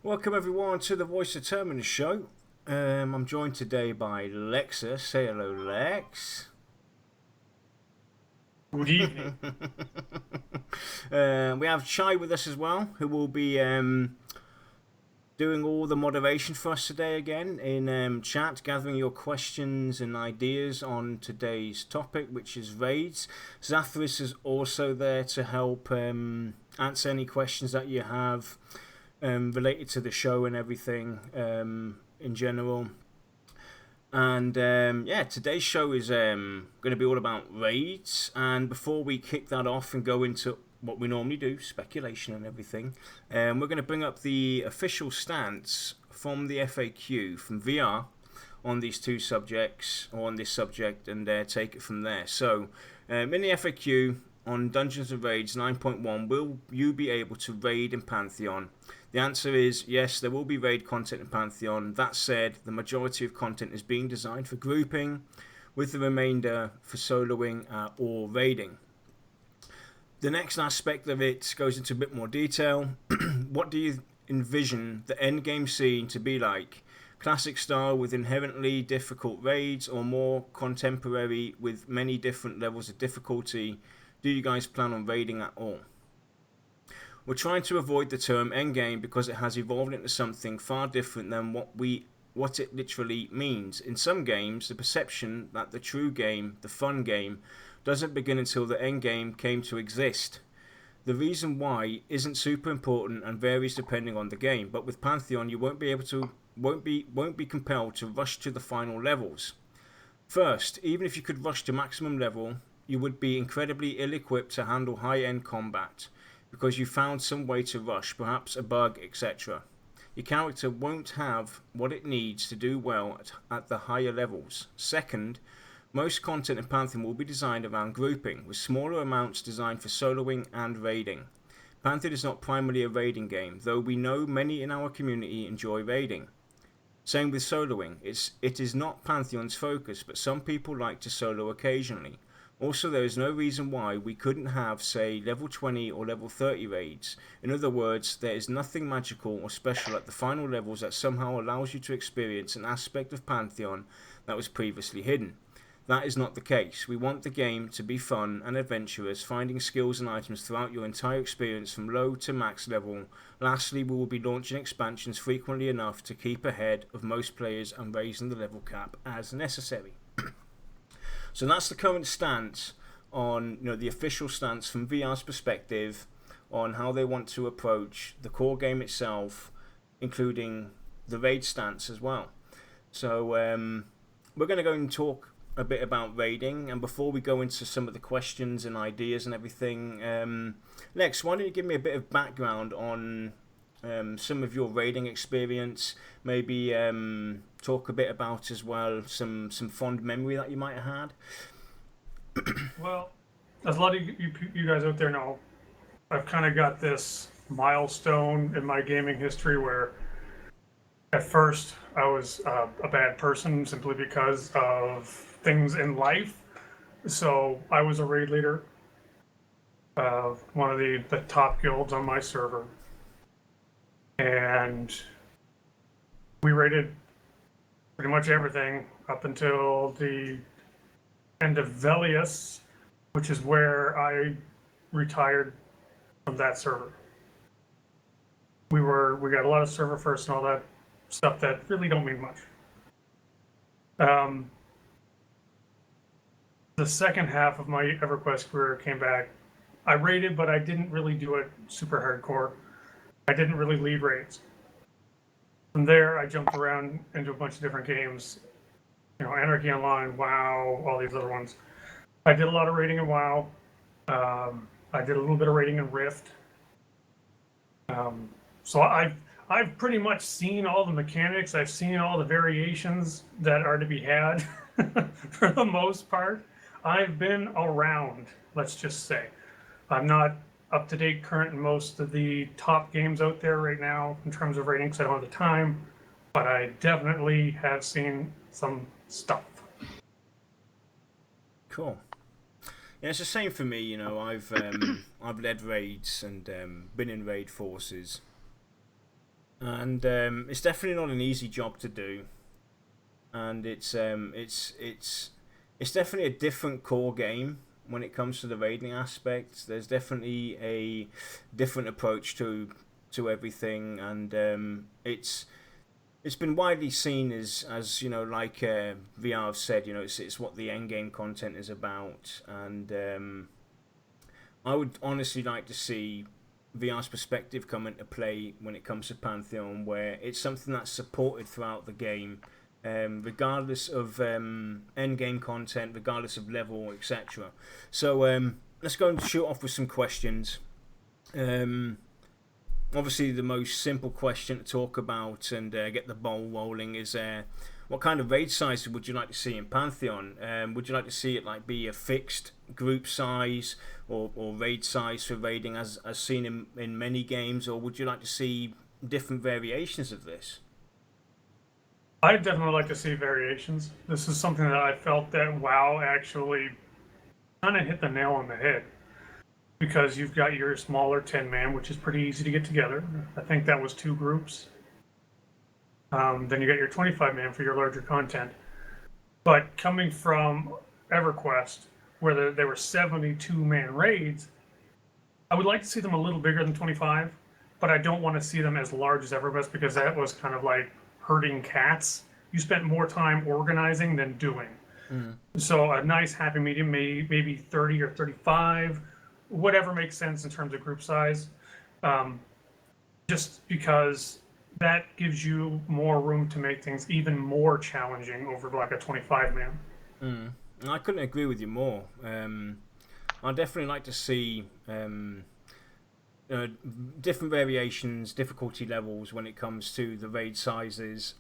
Welcome everyone to the Voice of Terminus show. I'm joined today by Lexa. Say hello, Lex. Good evening. We have Chai with us as well, who will be doing all the moderation for us today again in chat, gathering your questions and ideas on today's topic, which is raids. Zathras is also there to help answer any questions that you have related to the show and everything in general. And today's show is going to be all about raids. And before we kick that off and go into what we normally do, speculation and everything, we're going to bring up the official stance from the FAQ from VR on these two subjects, or on this subject, and take it from there. So, in the FAQ on Dungeons and Raids 9.1, will you be able to raid in Pantheon? The answer is yes, there will be raid content in Pantheon. That said, the majority of content is being designed for grouping, with the remainder for soloing or raiding. The next aspect of it goes into a bit more detail. What do you envision the endgame scene to be like? Classic style with inherently difficult raids, or more contemporary with many different levels of difficulty? Do you guys plan on raiding at all? We're trying to avoid the term endgame because it has evolved into something far different than what it literally means. In some games, the perception that the true game, the fun game, doesn't begin until the endgame came to exist. The reason why isn't super important and varies depending on the game, but with Pantheon you won't be compelled to rush to the final levels. First, even if you could rush to maximum level, you would be incredibly ill-equipped to handle high-end combat, because you found some way to rush, perhaps a bug, etc. Your character won't have what it needs to do well at the higher levels. Second, most content in Pantheon will be designed around grouping, with smaller amounts designed for soloing and raiding. Pantheon is not primarily a raiding game, though we know many in our community enjoy raiding. Same with soloing. It is not Pantheon's focus, but some people like to solo occasionally. Also, there is no reason why we couldn't have, say, level 20 or level 30 raids. In other words, there is nothing magical or special at the final levels that somehow allows you to experience an aspect of Pantheon that was previously hidden. That is not the case. We want the game to be fun and adventurous, finding skills and items throughout your entire experience from low to max level. Lastly, we will be launching expansions frequently enough to keep ahead of most players and raising the level cap as necessary. So that's the current stance on, the official stance from VR's perspective on how they want to approach the core game itself, including the raid stance as well. So we're going to go and talk a bit about raiding, and before we go into some of the questions and ideas and everything, Lex, why don't you give me a bit of background on some of your raiding experience, maybe talk a bit about as well some fond memory that you might have had. Well, as a lot of you guys out there know, I've kind of got this milestone in my gaming history where at first I was a bad person simply because of things in life. So I was a raid leader of one of the top guilds on my server. And we raided pretty much everything up until the end of Velius, which is where I retired from that server. We got a lot of server first and all that stuff that really don't mean much. The second half of my EverQuest career came back. I raided, but I didn't really do it super hardcore. I didn't really lead raids. From there, I jumped around into a bunch of different games, Anarchy Online, WoW, all these other ones. I did a lot of raiding in WoW. I did a little bit of raiding in Rift. So I've pretty much seen all the mechanics. I've seen all the variations that are to be had for the most part. I've been around, let's just say. I'm not up to date current in most of the top games out there right now in terms of ratings. I don't have the time, but I definitely have seen some stuff. Cool. Yeah, it's the same for me. I've led raids and been in raid forces. and it's definitely not an easy job to do, and it's definitely a different core game when it comes to the raiding aspect. There's definitely a different approach to everything, and it's been widely seen as you know, like VR have said, you know, it's what the end game content is about, and I would honestly like to see VR's perspective come into play when it comes to Pantheon, where it's something that's supported throughout the game, regardless of end game content, regardless of level, etc. So let's go and shoot off with some questions. Obviously, the most simple question to talk about and get the ball rolling is what kind of raid size would you like to see in Pantheon? Would you like to see it like be a fixed group size or raid size for raiding as seen in many games, or would you like to see different variations of this? I'd definitely like to see variations. This is something that I felt that WoW actually kind of hit the nail on the head, because you've got your smaller 10-man, which is pretty easy to get together. I think that was 2 groups. Then you got your 25-man for your larger content. But coming from EverQuest, where there were 72-man raids, I would like to see them a little bigger than 25, but I don't want to see them as large as EverQuest, because that was kind of like herding cats. You spent more time organizing than doing. So a nice happy medium, maybe 30 or 35, whatever makes sense in terms of group size, just because that gives you more room to make things even more challenging over like a 25-man. I couldn't agree with you more. I'd definitely like to see different variations, difficulty levels when it comes to the raid sizes,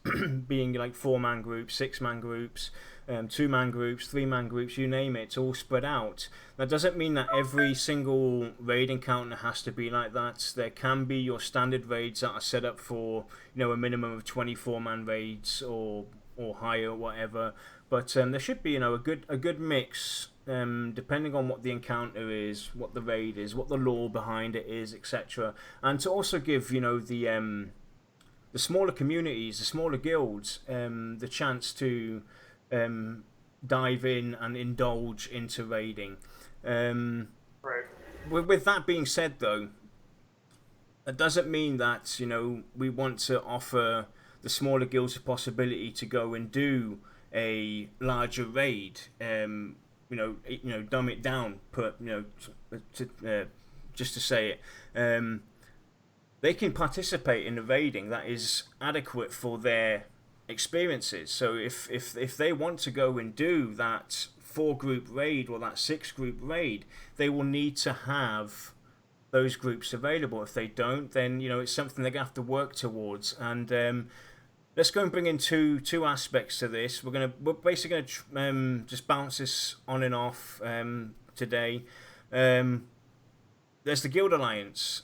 being like 4-man groups, 6-man groups, 2-man groups, 3-man groups, you name it, it's all spread out. That doesn't mean that every single raid encounter has to be like that. There can be your standard raids that are set up for, you know, a minimum of 24-man raids or higher, whatever. But there should be, you know, a good mix, depending on what the encounter is, what the raid is, what the lore behind it is, etc. And to also give, you know, the smaller communities, the smaller guilds, the chance to dive in and indulge into raiding. Right. With that being said, though, that doesn't mean that, you know, we want to offer the smaller guilds a possibility to go and do a larger raid. You know, dumb it down. Just to say it, they can participate in the raiding that is adequate for their experiences. So if they want to go and do that 4-group raid or that 6-group raid, they will need to have those groups available. If they don't, then, you know, it's something they're gonna have to work towards. And let's go and bring in two aspects to this. We're basically gonna just bounce this on and off today. There's the Guild Alliance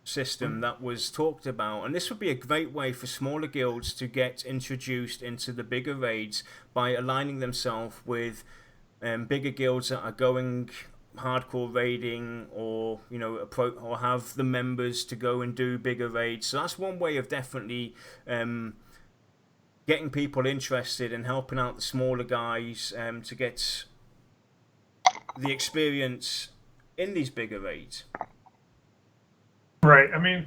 system that was talked about, and this would be a great way for smaller guilds to get introduced into the bigger raids by aligning themselves with bigger guilds that are going hardcore raiding, or, you know, or have the members to go and do bigger raids. So that's one way of definitely getting people interested and helping out the smaller guys to get the experience in these bigger raids. Right. I mean,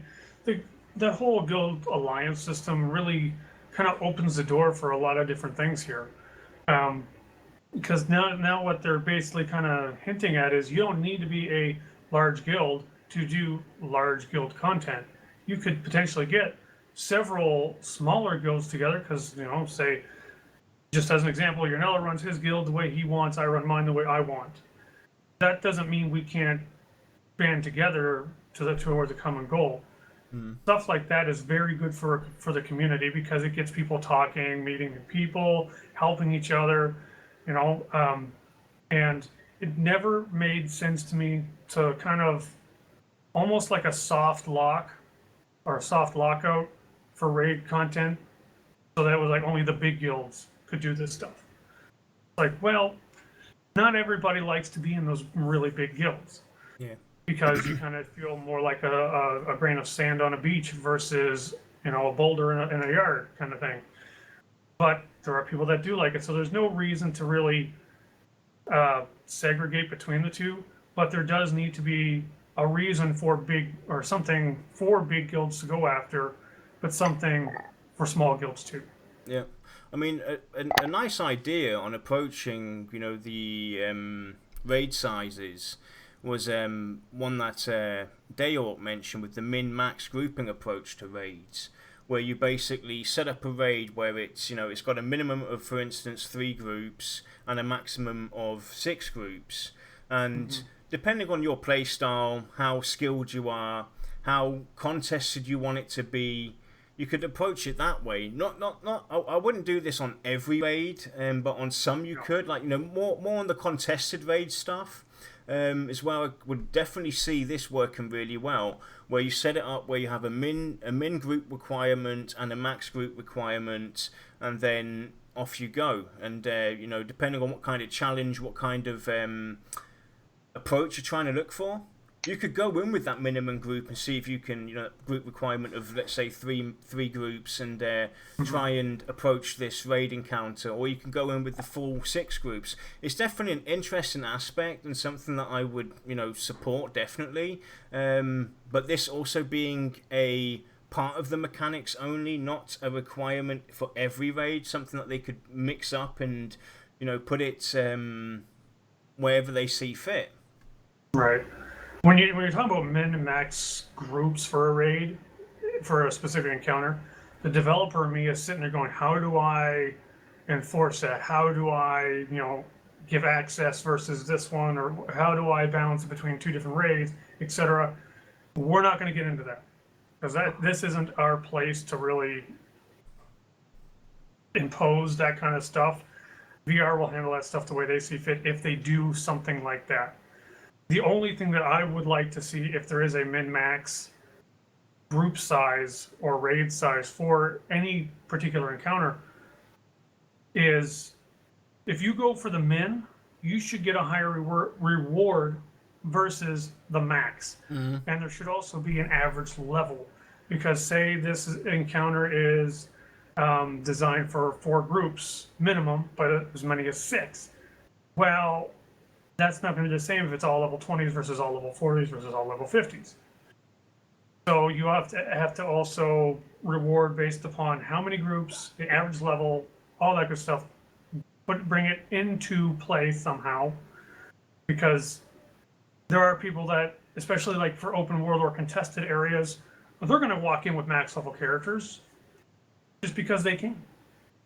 the whole Guild Alliance system really kind of opens the door for a lot of different things here. Because now what they're basically kind of hinting at is you don't need to be a large guild to do large guild content. You could potentially get several smaller guilds together, because, you know, say, just as an example, Yarnella runs his guild the way he wants, I run mine the way I want. That doesn't mean we can't band together towards a common goal. Stuff like that is very good for the community, because it gets people talking, meeting new people, helping each other, you know. And it never made sense to me to kind of almost like a soft lock or a soft lockout for raid content, so that was like only the big guilds could do this stuff. Like, well, not everybody likes to be in those really big guilds. Yeah. Because you kind of feel more like a grain of sand on a beach versus a boulder in a yard kind of thing. But there are people that do like it, so there's no reason to really segregate between the two. But there does need to be a reason for something for big guilds to go after, but something for small guilds too. Yeah, I mean, a nice idea on approaching, the raid sizes was one that Dayork mentioned with the min-max grouping approach to raids, where you basically set up a raid where it's got a minimum of, for instance, 3 groups and a maximum of 6 groups, and depending on your play style, how skilled you are, how contested you want it to be, you could approach it that way. I wouldn't do this on every raid, but on some you could, like more on the contested raid stuff. Is where I would definitely see this working really well, where you set it up where you have a min group requirement and a max group requirement, and then off you go. And depending on what kind of challenge, what kind of approach you're trying to look for, you could go in with that minimum group and see if you can, group requirement of, let's say, three groups, and try and approach this raid encounter, or you can go in with the full 6 groups. It's definitely an interesting aspect and something that I would, support definitely. But this also being a part of the mechanics only, not a requirement for every raid, something that they could mix up and, put it wherever they see fit. Right. When you're talking about min and max groups for a raid, for a specific encounter, the developer in me is sitting there going, how do I enforce that? How do I, give access versus this one? Or how do I balance it between 2 different raids, etc.? We're not going to get into that, because this isn't our place to really impose that kind of stuff. VR will handle that stuff the way they see fit if they do something like that. The only thing that I would like to see, if there is a min-max group size or raid size for any particular encounter, is if you go for the min, you should get a higher reward versus the max. And there should also be an average level, because say this encounter is designed for 4 groups minimum, but as many as 6. Well, that's not going to be the same if it's all level 20s versus all level 40s versus all level 50s. So you have to also reward based upon how many groups, the average level, all that good stuff, but bring it into play somehow, because there are people that, especially like for open world or contested areas, they're going to walk in with max level characters just because they can.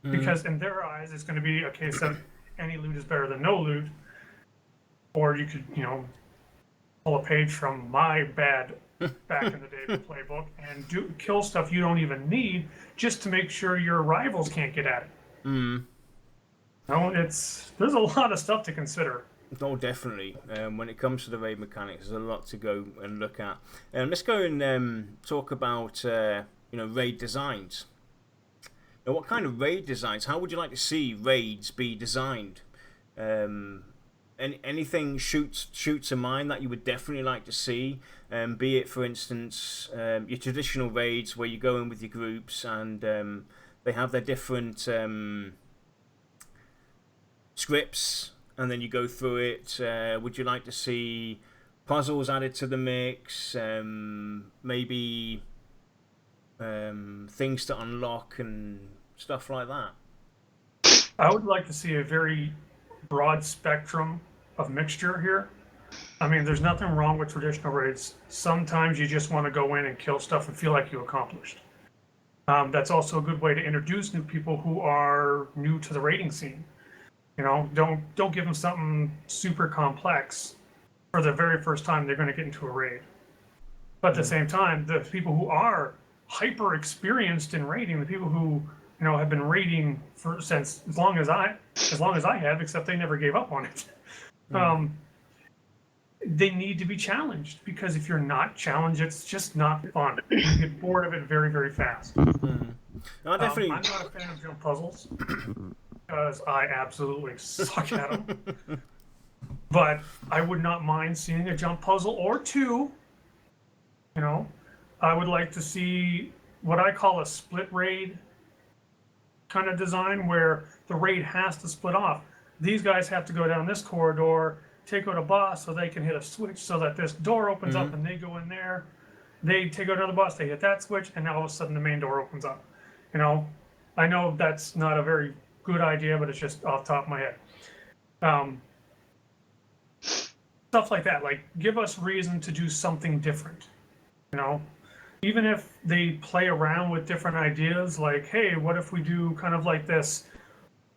Because in their eyes, it's going to be a case of any loot is better than no loot. Or you could, pull a page from my bad back in the day playbook and kill stuff you don't even need just to make sure your rivals can't get at it. There's a lot of stuff to consider. Oh, definitely. When it comes to the raid mechanics, there's a lot to go and look at. Let's go and talk about raid designs. Now, what kind of raid designs? How would you like to see raids be designed? Anything shoots a mind that you would definitely like to see, be it, for instance, your traditional raids where you go in with your groups and they have their different scripts, and then you go through it. Would you like to see puzzles added to the mix, maybe things to unlock and stuff like that? I would like to see a very broad spectrum of mixture here. I mean, there's nothing wrong with traditional raids. Sometimes you just want to go in and kill stuff and feel like you accomplished. That's also a good way to introduce new people who are new to the raiding scene. Don't give them something super complex for the very first time they're going to get into a raid. But at the same time, the people who are hyper experienced in raiding, the people who have been raiding since as long as I have, except they never gave up on it. They need to be challenged, because if you're not challenged, it's just not fun. You get bored of it very, very fast. No, definitely. I'm not a fan of jump puzzles because I absolutely suck at them. But I would not mind seeing a jump puzzle or 2. I would like to see what I call a split raid kind of design, where the raid has to split off. These guys have to go down this corridor, take out a boss so they can hit a switch so that this door opens up and they go in there. They take out another boss, they hit that switch, and now all of a sudden the main door opens up. You know, I know that's not a very good idea, but it's just off the top of my head. Stuff like that, like give us reason to do something different. You know, even if they play around with different ideas, like, hey, what if we do kind of like this?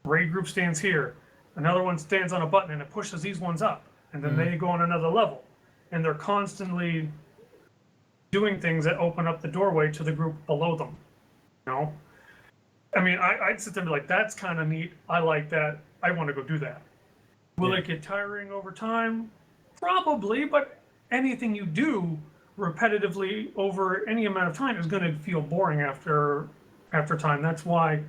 Raid group stands here, another one stands on a button, and it pushes these ones up, and then they go on another level, and they're constantly doing things that open up the doorway to the group below them. You know, I mean, I'd sit there and be like, that's kind of neat. I like that. I want to go do that. Will it get tiring over time? Probably, but anything you do repetitively over any amount of time is going to feel boring after time. That's why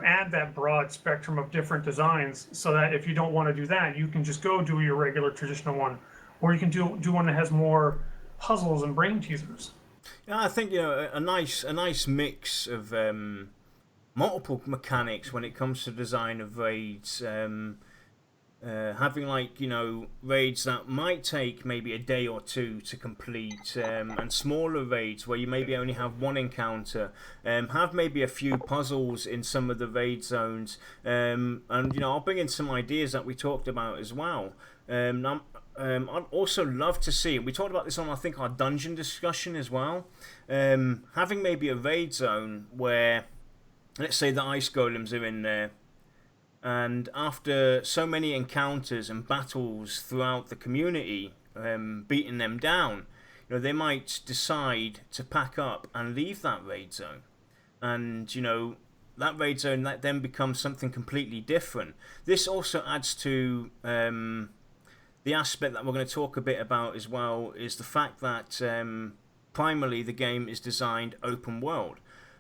add that broad spectrum of different designs, so that if you don't want to do that, you can just go do your regular traditional one, or you can do one that has more puzzles and brain teasers. Yeah, I think, you know, a nice mix of multiple mechanics when it comes to design of raids. Having, like, you know, raids that might take maybe a day or two to complete, and smaller raids where you maybe only have one encounter, have maybe a few puzzles in some of the raid zones, and, you know, I'll bring in some ideas that we talked about as well. I'd also love to see, we talked about this on, I think, our dungeon discussion as well, having maybe a raid zone where, let's say, the ice golems are in there, and after so many encounters and battles throughout the community, beating them down, you know, they might decide to pack up and leave that raid zone. And, you know, that raid zone, that then becomes something completely different. This also adds to the aspect that we're going to talk a bit about as well, is the fact that primarily the game is designed open world.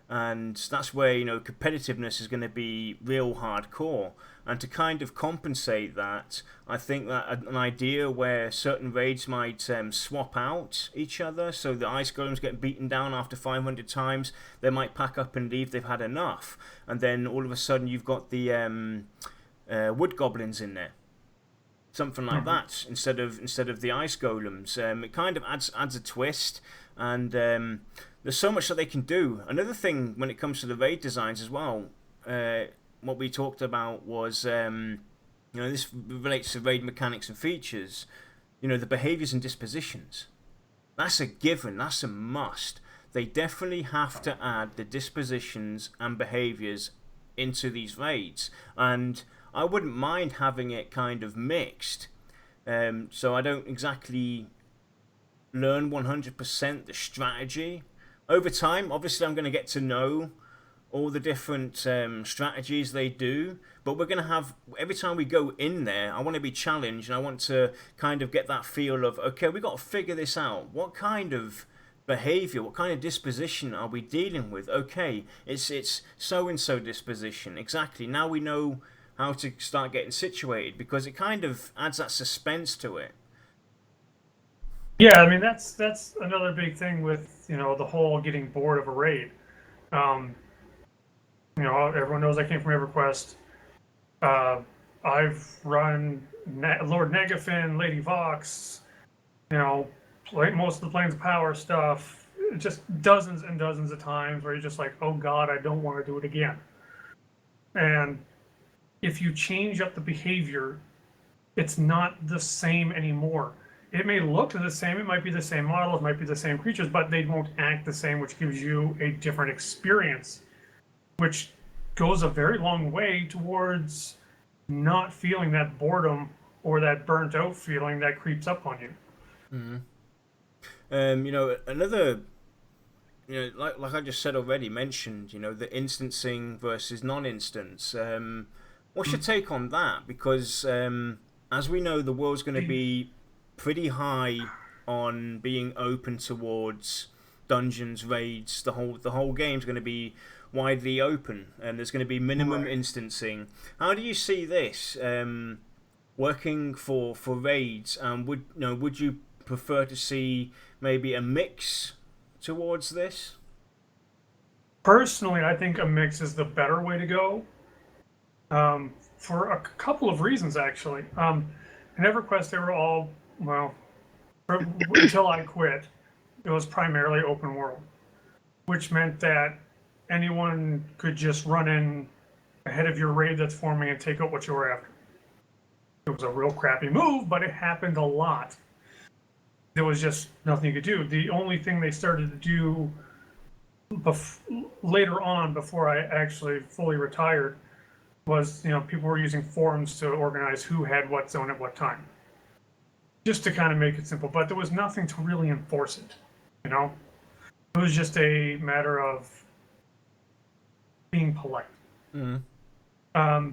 And that's where, you know, competitiveness is going to be real hardcore. And to kind of compensate that, I think that an idea where certain raids might swap out each other, so the ice golems get beaten down after 500 times, they might pack up and leave, they've had enough. And then all of a sudden you've got the wood goblins in there. Something like that, instead of the ice golems. It kind of adds a twist, and there's so much that they can do. Another thing when it comes to the raid designs as well, what we talked about was, you know, this relates to raid mechanics and features. You know, the behaviors and dispositions. That's a given. That's a must. They definitely have to add the dispositions and behaviors into these raids, and I wouldn't mind having it kind of mixed, so I don't exactly learn 100% the strategy. Over time, obviously, I'm going to get to know all the different strategies they do, but we're going to have, every time we go in there, I want to be challenged, and I want to kind of get that feel of, okay, we got to figure this out. What kind of behavior, what kind of disposition are we dealing with? Okay, it's so-and-so disposition. Exactly. Now we know how to start getting situated, because it kind of adds that suspense to it. Yeah, I mean, that's another big thing with, you know, the whole getting bored of a raid. You know, everyone knows I came from EverQuest. I've run Lord Negafin, Lady Vox, you know, most of the Planes of Power stuff, just dozens and dozens of times where you're just like, oh God, I don't want to do it again. And if you change up the behavior, it's not the same anymore. It may look the same, it might be the same models, it might be the same creatures, but they won't act the same, which gives you a different experience, which goes a very long way towards not feeling that boredom or that burnt out feeling that creeps up on you. You know, another, you know, like I just said already, mentioned, you know, the instancing versus non-instance. What's your take on that? Because as we know, the world's going to be pretty high on being open towards dungeons, raids. The whole game's going to be widely open, and there's going to be minimum instancing. How do you see this working for raids? Would you prefer to see maybe a mix towards this? Personally, I think a mix is the better way to go, for a couple of reasons, actually. In EverQuest, they were all, well, until I quit, it was primarily open world, which meant that anyone could just run in ahead of your raid that's forming and take out what you were after. It was a real crappy move, but it happened a lot. There was just nothing you could do. The only thing they started to do later on, before I actually fully retired, was, people were using forums to organize who had what zone at what time, just to kind of make it simple. But there was nothing to really enforce it. It was just a matter of being polite. Mm-hmm.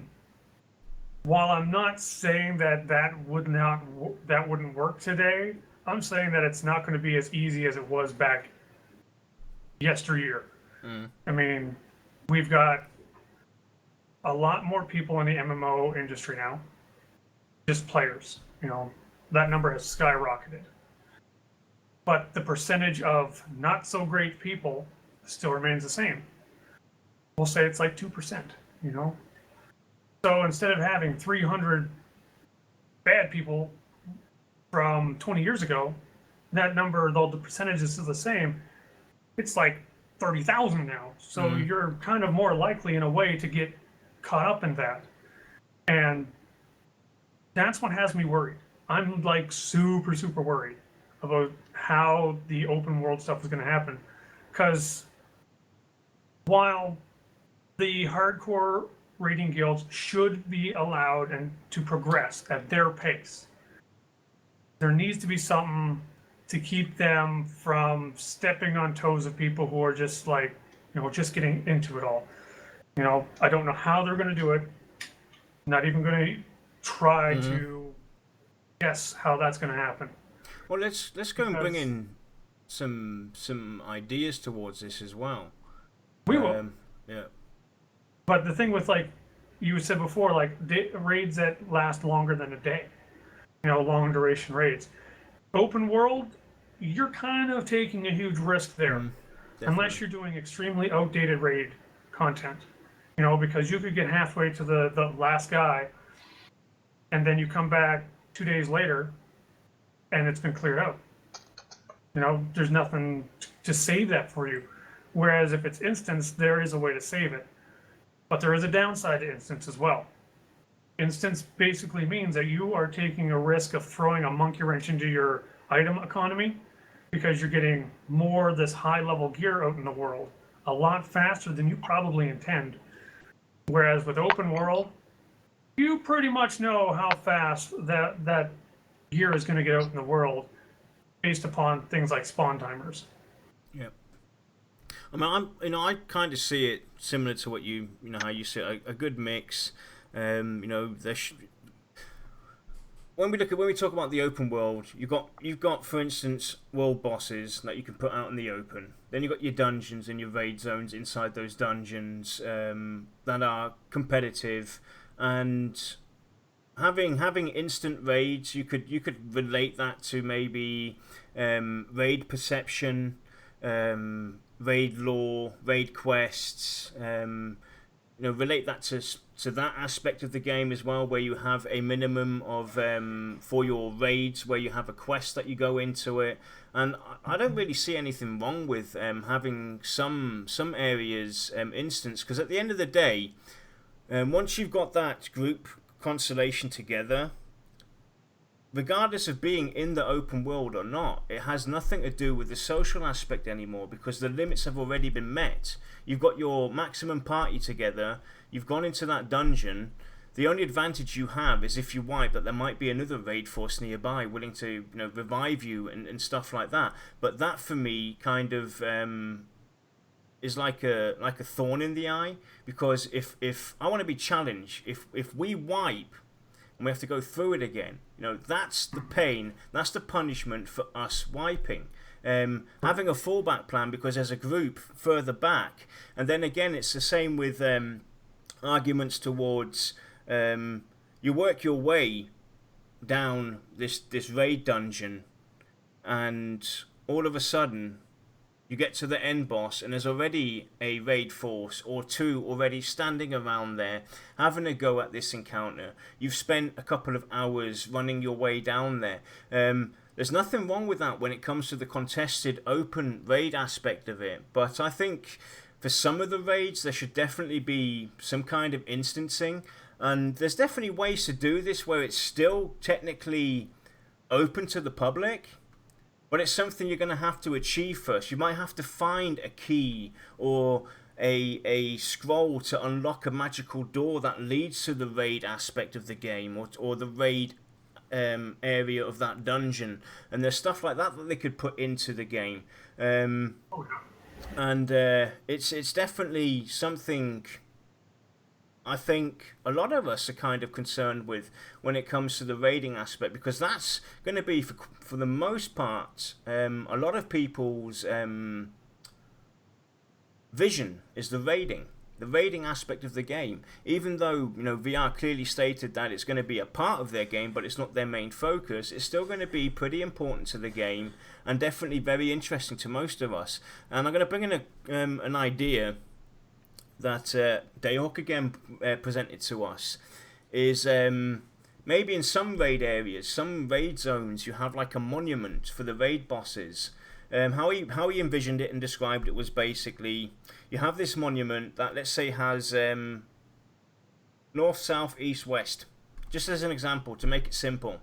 While I'm not saying that wouldn't work today, I'm saying that it's not going to be as easy as it was back yesteryear. Mm. I mean, we've got a lot more people in the MMO industry now, just players. That number has skyrocketed. But the percentage of not so great people still remains the same. We'll say it's like 2%, So instead of having 300 bad people from 20 years ago, that number, though the percentage is still the same, it's like 30,000 now. So you're kind of more likely in a way to get caught up in that. And that's what has me worried. I'm like super, super worried about how the open world stuff is going to happen. Because while the hardcore raiding guilds should be allowed and to progress at their pace, there needs to be something to keep them from stepping on toes of people who are just like, just getting into it all. I don't know how they're going to do it. Not even going to try to guess how that's going to happen. Well, let's go and bring in some ideas towards this as well. We will. Yeah. But the thing with, like you said before, like raids that last longer than a day, long duration raids. Open world, you're kind of taking a huge risk there, unless you're doing extremely outdated raid content. Because you could get halfway to the last guy, and then you come back 2 days later, and it's been cleared out. There's nothing to save that for you. Whereas if it's instance, there is a way to save it. But there is a downside to instance as well. Instance basically means that you are taking a risk of throwing a monkey wrench into your item economy, because you're getting more of this high level gear out in the world a lot faster than you probably intend. Whereas with open world, you pretty much know how fast that gear is going to get out in the world based upon things like spawn timers. Yeah. I mean, I kind of see it similar to what how you see it, a good mix. When we talk about the open world, you've got, for instance, world bosses that you can put out in the open. Then you've got your dungeons and your raid zones inside those dungeons that are competitive, and having instant raids, you could relate that to maybe raid perception, raid lore, raid quests. Relate that to that aspect of the game as well, where you have a minimum of for your raids, where you have a quest that you go into it. And I don't really see anything wrong with having some areas instance, because at the end of the day, once you've got that group constellation together, regardless of being in the open world or not, it has nothing to do with the social aspect anymore, because the limits have already been met. You've got your maximum party together, you've gone into that dungeon. The only advantage you have is if you wipe, that there might be another raid force nearby willing to revive you and stuff like that. But that for me kind of is like a thorn in the eye, because if I want to be challenged, if we wipe and we have to go through it again, that's the pain, that's the punishment for us wiping. Having a fallback plan, because there's a group further back, and then again it's the same with arguments towards you work your way down this raid dungeon, and all of a sudden you get to the end boss, and there's already a raid force or two already standing around there, having a go at this encounter. You've spent a couple of hours running your way down there. There's nothing wrong with that when it comes to the contested open raid aspect of it, but I think for some of the raids there should definitely be some kind of instancing, and there's definitely ways to do this where it's still technically open to the public, but it's something you're going to have to achieve first. You might have to find a key or a scroll to unlock a magical door that leads to the raid aspect of the game, or the raid area of that dungeon, and there's stuff like that they could put into the game, and it's definitely something I think a lot of us are kind of concerned with when it comes to the raiding aspect, because that's going to be for the most part a lot of people's vision is the raiding aspect of the game. Even though, you know, VR clearly stated that it's going to be a part of their game, but it's not their main focus, it's still going to be pretty important to the game and definitely very interesting to most of us. And I'm going to bring in an idea that Dayhawk again presented to us, is maybe in some raid areas, some raid zones, you have like a monument for the raid bosses. How he envisioned it and described it was basically you have this monument that, let's say, has north, south, east, west. Just as an example, to make it simple.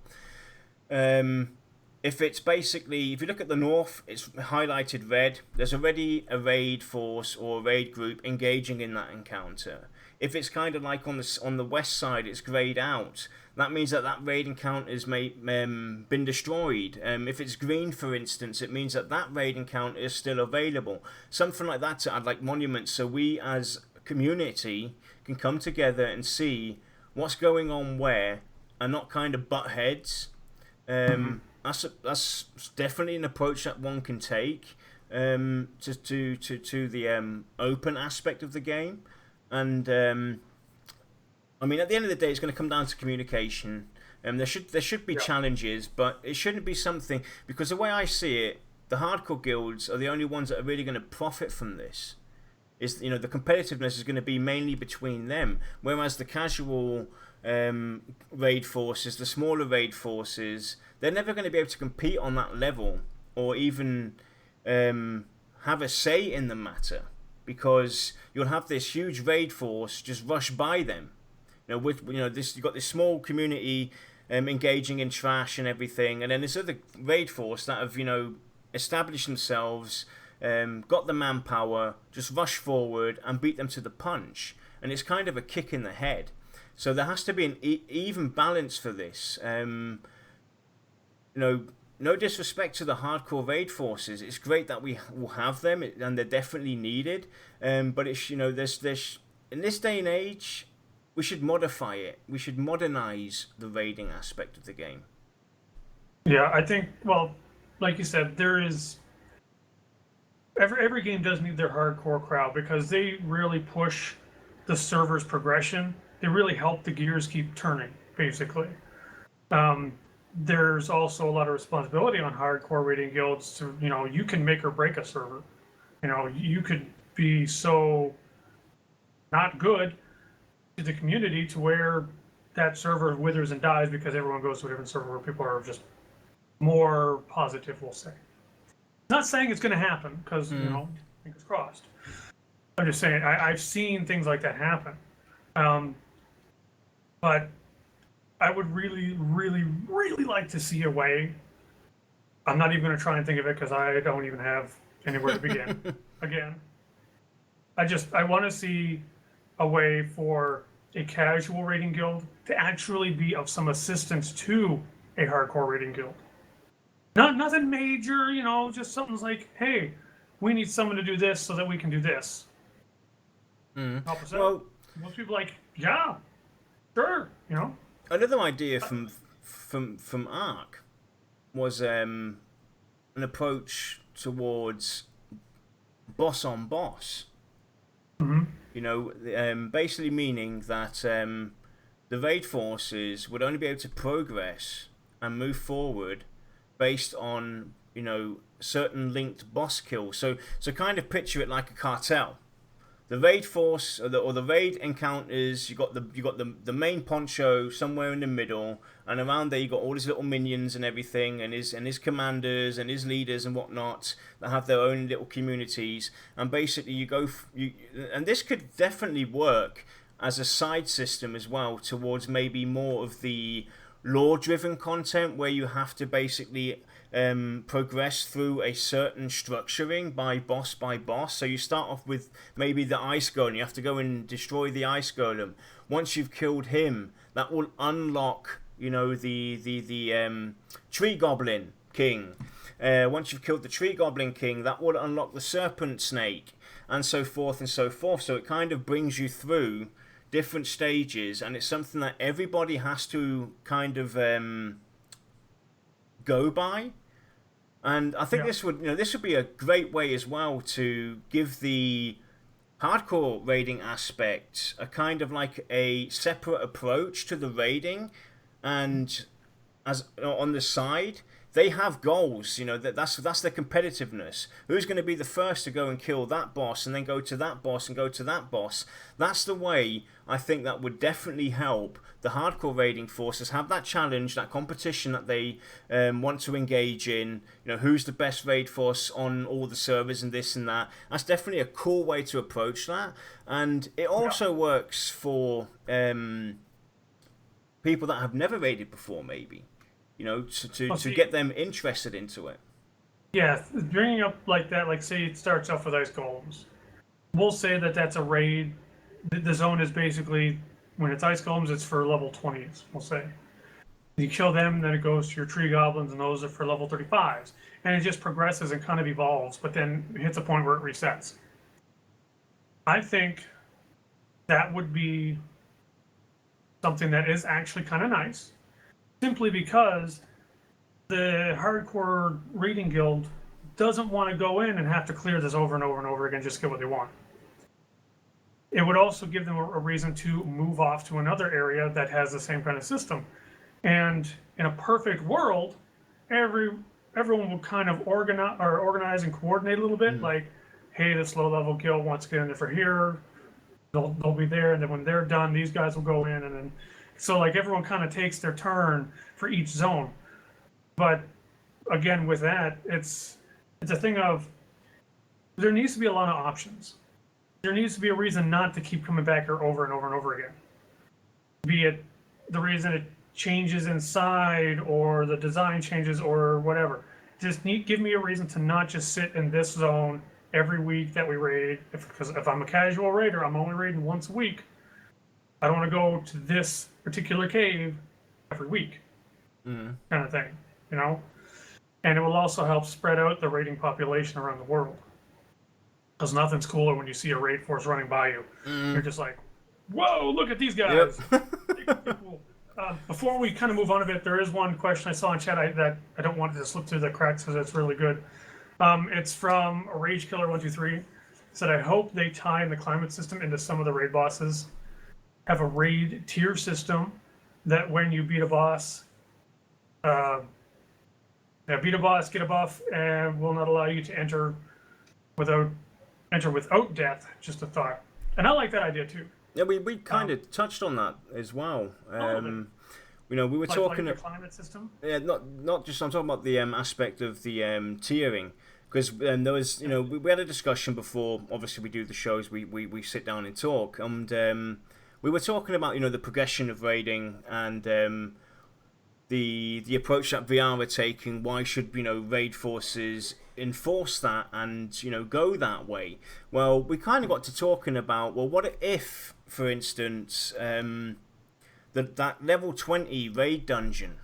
If it's basically, if you look at the north, it's highlighted red. There's already a raid force or a raid group engaging in that encounter. If it's kind of like on the west side, it's grayed out. That means that raid encounter has been destroyed. If it's green, for instance, it means that raid encounter is still available. Something like that to add like monuments, so we as a community can come together and see what's going on where, and not kind of butt heads. That's definitely an approach that one can take to the open aspect of the game. And I mean, at the end of the day, it's going to come down to communication. There should be challenges, but it shouldn't be something, because the way I see it, the hardcore guilds are the only ones that are really going to profit from this. Is, you know, the competitiveness is going to be mainly between them, whereas the casual raid forces, the smaller raid forces, they're never going to be able to compete on that level or even have a say in the matter, because you'll have this huge raid force just rush by them. You know, you've got this small community engaging in trash and everything, and then this other raid force that have, you know, established themselves, got the manpower, just rush forward and beat them to the punch, and it's kind of a kick in the head. So there has to be an even balance for this. You know, no disrespect to the hardcore raid forces. It's great that we will have them, and they're definitely needed. But it's, you know, there's in this day and age, we should modify it. We should modernize the raiding aspect of the game. Yeah, I think, well, like you said, there is every game does need their hardcore crowd, because they really push the server's progression. They really help the gears keep turning, basically. There's also a lot of responsibility on hardcore raiding guilds to, you know, you can make or break a server. You know, you could be so not good to the community to where that server withers and dies because everyone goes to a different server where people are just more positive, we'll say. Not saying it's going to happen, because, you know, fingers crossed. I'm just saying, I've seen things like that happen. But I would really, really, really like to see a way. I'm not even going to try and think of it, because I don't even have anywhere to begin. Again, I want to see a way for a casual raiding guild to actually be of some assistance to a hardcore raiding guild. Nothing major, you know, just something's like, hey, we need someone to do this so that we can do this. Help us out. Most people are like, yeah, sure, you know. Another idea from Ark was an approach towards boss on boss. You know, basically meaning that the raid forces would only be able to progress and move forward based on certain linked boss kills. So kind of picture it like a cartel. The raid force or the raid encounters, you got the main poncho somewhere in the middle, and around there you got all his little minions and everything, and his commanders and his leaders and whatnot that have their own little communities. And basically and this could definitely work as a side system as well towards maybe more of the lore-driven content where you have to basically progress through a certain structuring by boss. So you start off with maybe the ice golem. You have to go and destroy the ice golem. Once you've killed him, that will unlock, the tree goblin king. Once you've killed the tree goblin king, that will unlock the serpent snake, and so forth and so forth. So it kind of brings you through different stages, and it's something that everybody has to kind of go by. And I think this would be a great way as well to give the hardcore raiding aspect a kind of like a separate approach to the raiding, and as on the side they have goals, that's their competitiveness. Who's going to be the first to go and kill that boss, and then go to that boss and go to that boss? That's the way I think that would definitely help the hardcore raiding forces have that challenge, that competition that they want to engage in. Who's the best raid force on all the servers and this and that. That's definitely a cool way to approach that, and it also works for people that have never raided before, maybe. To get them interested into it. Yeah, bringing up like that, like say it starts off with ice golems. We'll say that that's a raid. The zone is basically, when it's ice golems, it's for level 20s, we'll say. You kill them, then it goes to your tree goblins, and those are for level 35s. And it just progresses and kind of evolves, but then it hits a point where it resets. I think that would be something that is actually kind of nice. Simply because the hardcore raiding guild doesn't want to go in and have to clear this over and over and over again just to get what they want. It would also give them a reason to move off to another area that has the same kind of system. And in a perfect world, everyone would kind of organize and coordinate a little bit. Like, hey, this low-level guild wants to get in there for here. They'll be there, and then when they're done, these guys will go in, and then so like everyone kind of takes their turn for each zone. But again, with that, it's a thing of there needs to be a lot of options. There needs to be a reason not to keep coming back here over and over and over again. Be it the reason it changes inside or the design changes or whatever. Give me a reason to not just sit in this zone every week that we raid. Because if I'm a casual raider, I'm only raiding once a week. I don't want to go to this particular cave every week, kind of thing, And it will also help spread out the raiding population around the world. Because nothing's cooler when you see a raid force running by you. You're just like, whoa, look at these guys. Yep. Cool. Before we kind of move on a bit, there is one question I saw in chat that I don't want it to slip through the cracks because it's really good. It's from a Rage Killer 123. Said, I hope they tie in the climate system into some of the raid bosses. Have a raid tier system that when you beat a boss, get a buff, and will not allow you to enter without death. Just a thought, and I like that idea too. Yeah, we kind of touched on that as well. We were talking like the climate system. Yeah, not just I'm talking about the aspect of the tiering. Because there was, we had a discussion before. Obviously, we do the shows. We sit down and talk, and we were talking about the progression of raiding and the approach that VR are taking. Why should raid forces enforce that and go that way? Well, we kind of got to talking about what if, for instance, that level 20 raid dungeon.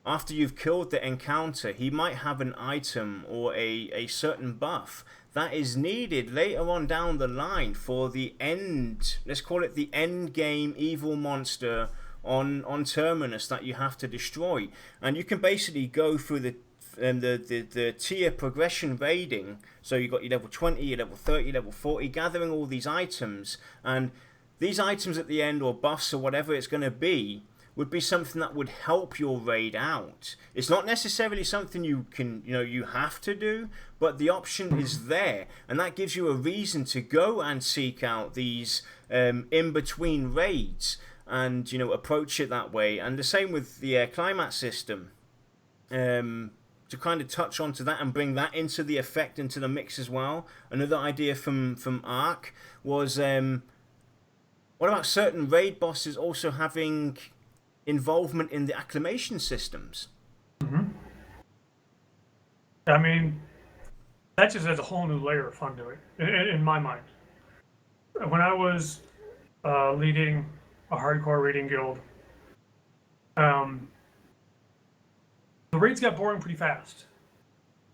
After you've killed the encounter, he might have an item or a certain buff that is needed later on down the line for the end, let's call it the end game evil monster on Terminus that you have to destroy. And you can basically go through the tier progression raiding. So you've got your level 20, your level 30, level 40, gathering all these items. And these items at the end, or buffs or whatever it's going to be, would be something that would help your raid out. It's not necessarily something you can, you have to do, but the option is there, and that gives you a reason to go and seek out these in-between raids and, approach it that way. And the same with the climax system. To kind of touch onto that and bring that into the effect, into the mix as well. Another idea from Ark was, what about certain raid bosses also having involvement in the acclamation systems? Mm-hmm. I mean, that just adds a whole new layer of fun to it, in my mind. When I was leading a hardcore raiding guild, the raids got boring pretty fast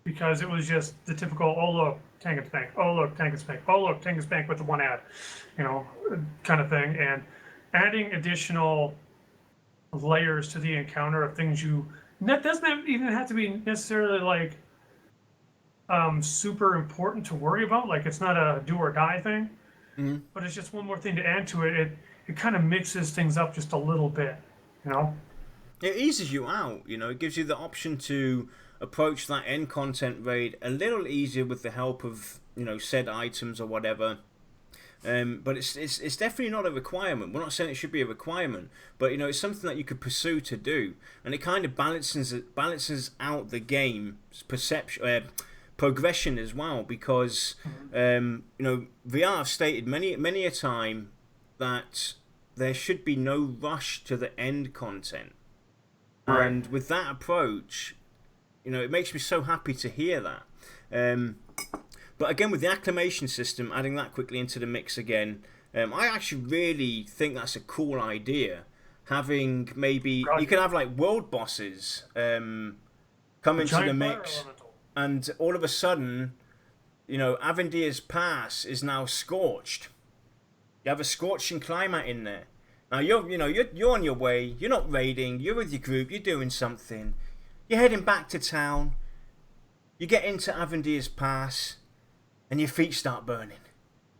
because it was just the typical, oh look, tank and spank, oh look, tank and spank, oh look, tank and spank with the one ad, kind of thing. And adding additional layers to the encounter of things that doesn't even have to be necessarily like super important to worry about. Like it's not a do or die thing, but it's just one more thing to add to it. It kind of mixes things up just a little bit, It eases you out, it gives you the option to approach that end content raid a little easier with the help of, said items or whatever. But it's definitely not a requirement. We're not saying it should be a requirement, but it's something that you could pursue to do, and it kind of balances out the game's progression as well, because VR have stated many a time that there should be no rush to the end content. Right. And with that approach, it makes me so happy to hear that. But again, with the acclamation system, adding that quickly into the mix again, I actually really think that's a cool idea. Having maybe, you could have like world bosses come into the mix, and all of a sudden, Avendir's Pass is now scorched. You have a scorching climate in there. Now you're on your way. You're not raiding. You're with your group. You're doing something. You're heading back to town. You get into Avendir's Pass, and your feet start burning.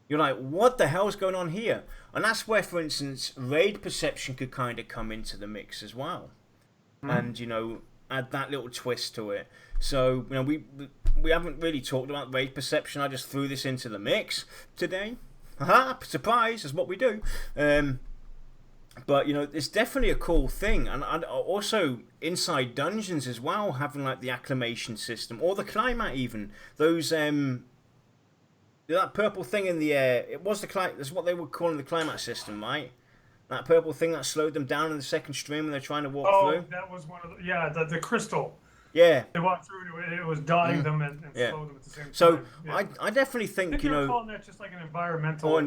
You're like, what the hell's going on here? And that's where, for instance, raid perception could kind of come into the mix as well, and add that little twist to it. So we haven't really talked about raid perception. I just threw this into the mix today. Haha, surprise, is what we do. But it's definitely a cool thing, and also inside dungeons as well, having like the acclamation system or the climate even. Those that purple thing in the air. It was that's what they were calling the climate system, right? That purple thing that slowed them down in the second stream when they're trying to walk through. Oh, that was one of the crystal. Yeah. They walked through it. It was dotting them and slowed them at the same time. So yeah. I definitely think you're calling that just like an environmental. Or,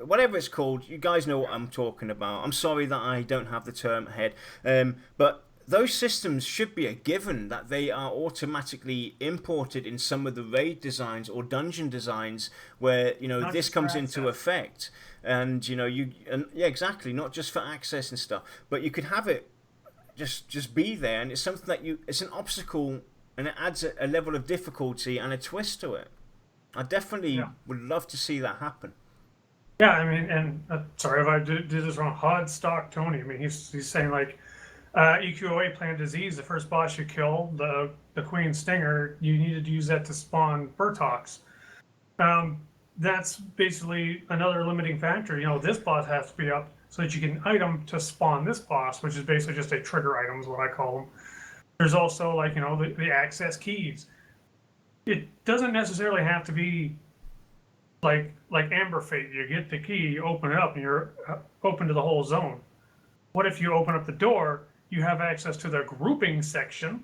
whatever it's called. You guys know what I'm talking about. I'm sorry that I don't have the term ahead. But those systems should be a given, that they are automatically imported in some of the raid designs or dungeon designs where this comes into effect, and exactly, not just for access and stuff, but you could have it just be there, and it's something that it's an obstacle, and it adds a level of difficulty and a twist to it. I definitely would love to see that happen. Yeah, I mean, and sorry if I did this wrong. Hodstock Tony. I mean, he's saying like. EQOA plant disease, the first boss you kill, the Queen Stinger, you needed to use that to spawn Burtox. That's basically another limiting factor. This boss has to be up so that you can item to spawn this boss, which is basically just a trigger item is what I call them. There's also like, the access keys. It doesn't necessarily have to be like Amber Fate. You get the key, you open it up, and you're open to the whole zone. What if you open up the door? You have access to the grouping section,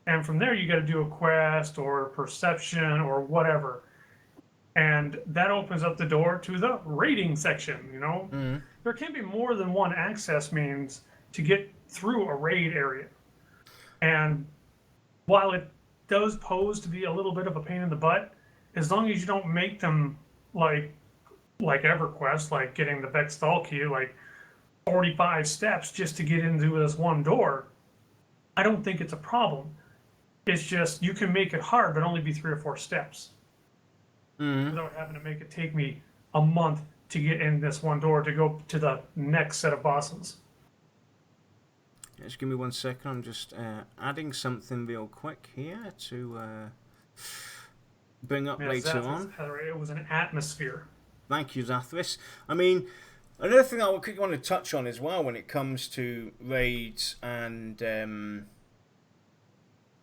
and from there you got to do a quest or perception or whatever, and that opens up the door to the raiding section. There can be more than one access means to get through a raid area, and while it does pose to be a little bit of a pain in the butt, as long as you don't make them like EverQuest, like getting the Vexthal key, like 45 steps just to get into this one door, I don't think it's a problem. It's just you can make it hard, but only be 3 or 4 steps without having to make it take me a month to get in this one door to go to the next set of bosses. Just give me 1 second. I'm just adding something real quick here to bring up later on. It was an atmosphere. Thank you, Zathris. I mean, another thing I would want to touch on as well when it comes to raids and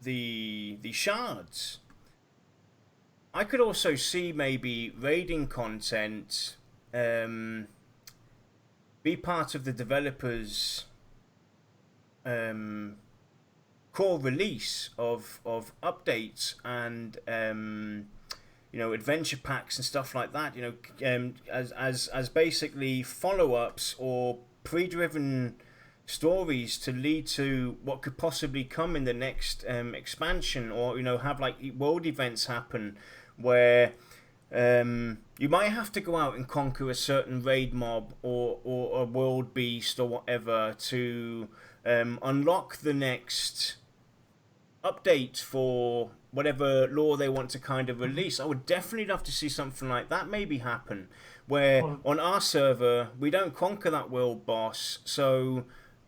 the shards. I could also see maybe raiding content be part of the developers' core release of updates and adventure packs and stuff like that. As basically follow-ups or pre-driven stories to lead to what could possibly come in the next expansion, or have like world events happen where you might have to go out and conquer a certain raid mob or a world beast or whatever to unlock the next update for whatever lore they want to kind of release. I would definitely love to see something like that maybe happen, where on our server we don't conquer that world boss, so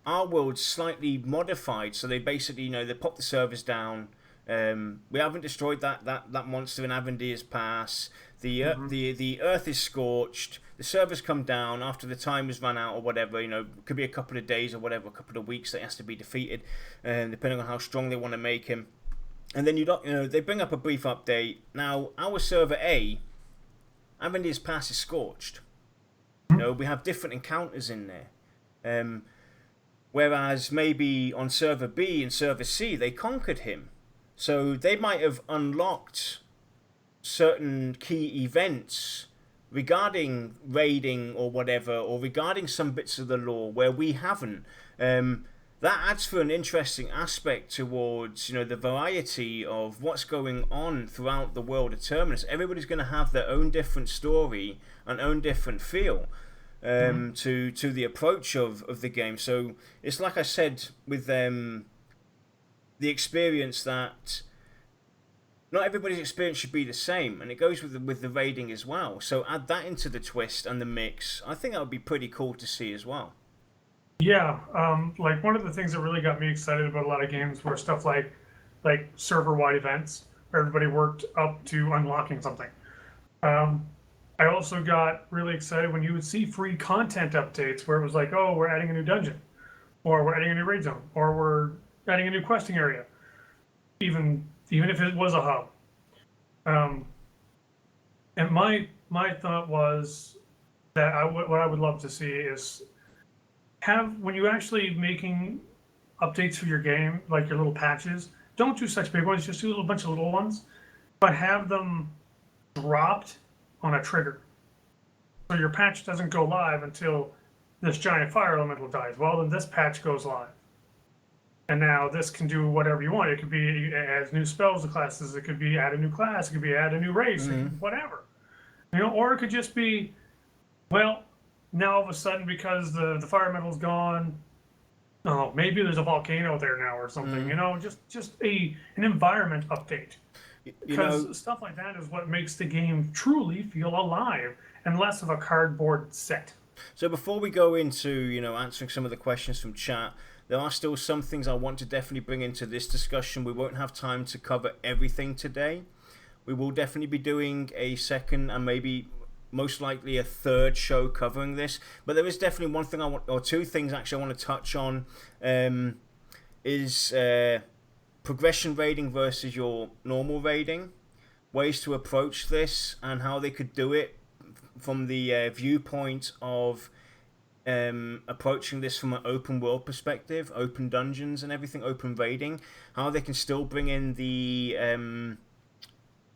our world's slightly modified, so they basically they pop the servers down. We haven't destroyed that monster in Avendir's Pass. The earth is scorched. The servers come down after the time has run out or whatever. Could be a couple of days or whatever, a couple of weeks that he has to be defeated, depending on how strong they want to make him. And then they bring up a brief update. Now our server A, Avendir's Pass is scorched. We have different encounters in there. Whereas maybe on server B and server C they conquered him. So they might have unlocked certain key events regarding raiding or whatever, or regarding some bits of the lore where we haven't. That adds for an interesting aspect towards the variety of what's going on throughout the world of Terminus. Everybody's going to have their own different story and own different feel to the approach of the game. So it's like I said with the experience that not everybody's experience should be the same, and it goes with the raiding as well. So add that into the twist and the mix. I think that would be pretty cool to see as well. Yeah, like one of the things that really got me excited about a lot of games were stuff like server-wide events where everybody worked up to unlocking something. I also got really excited when you would see free content updates where it was like, oh, we're adding a new dungeon, or we're adding a new raid zone, or we're adding a new questing area, even if it was a hub. And my thought was that what I would love to see is when you actually making updates for your game, like your little patches, don't do such big ones, just do a little bunch of little ones, but have them dropped on a trigger. So your patch doesn't go live until this giant fire elemental dies. Well, then this patch goes live. And now this can do whatever you want. It could be it adds new spells to classes. It could be add a new class. It could be add a new race. Whatever. Or it could just be, well, now all of a sudden because the fire elemental's gone, oh, maybe there's a volcano there now or something. Just an environment update. Because stuff like that is what makes the game truly feel alive and less of a cardboard set. So before we go into answering some of the questions from chat, there are still some things I want to definitely bring into this discussion. We won't have time to cover everything today. We will definitely be doing a second and maybe most likely a third show covering this. But there is definitely one thing or two things actually I want to touch on. Is progression raiding versus your normal raiding, ways to approach this and how they could do it from the viewpoint of approaching this from an open world perspective, open dungeons and everything, open raiding, how they can still bring in the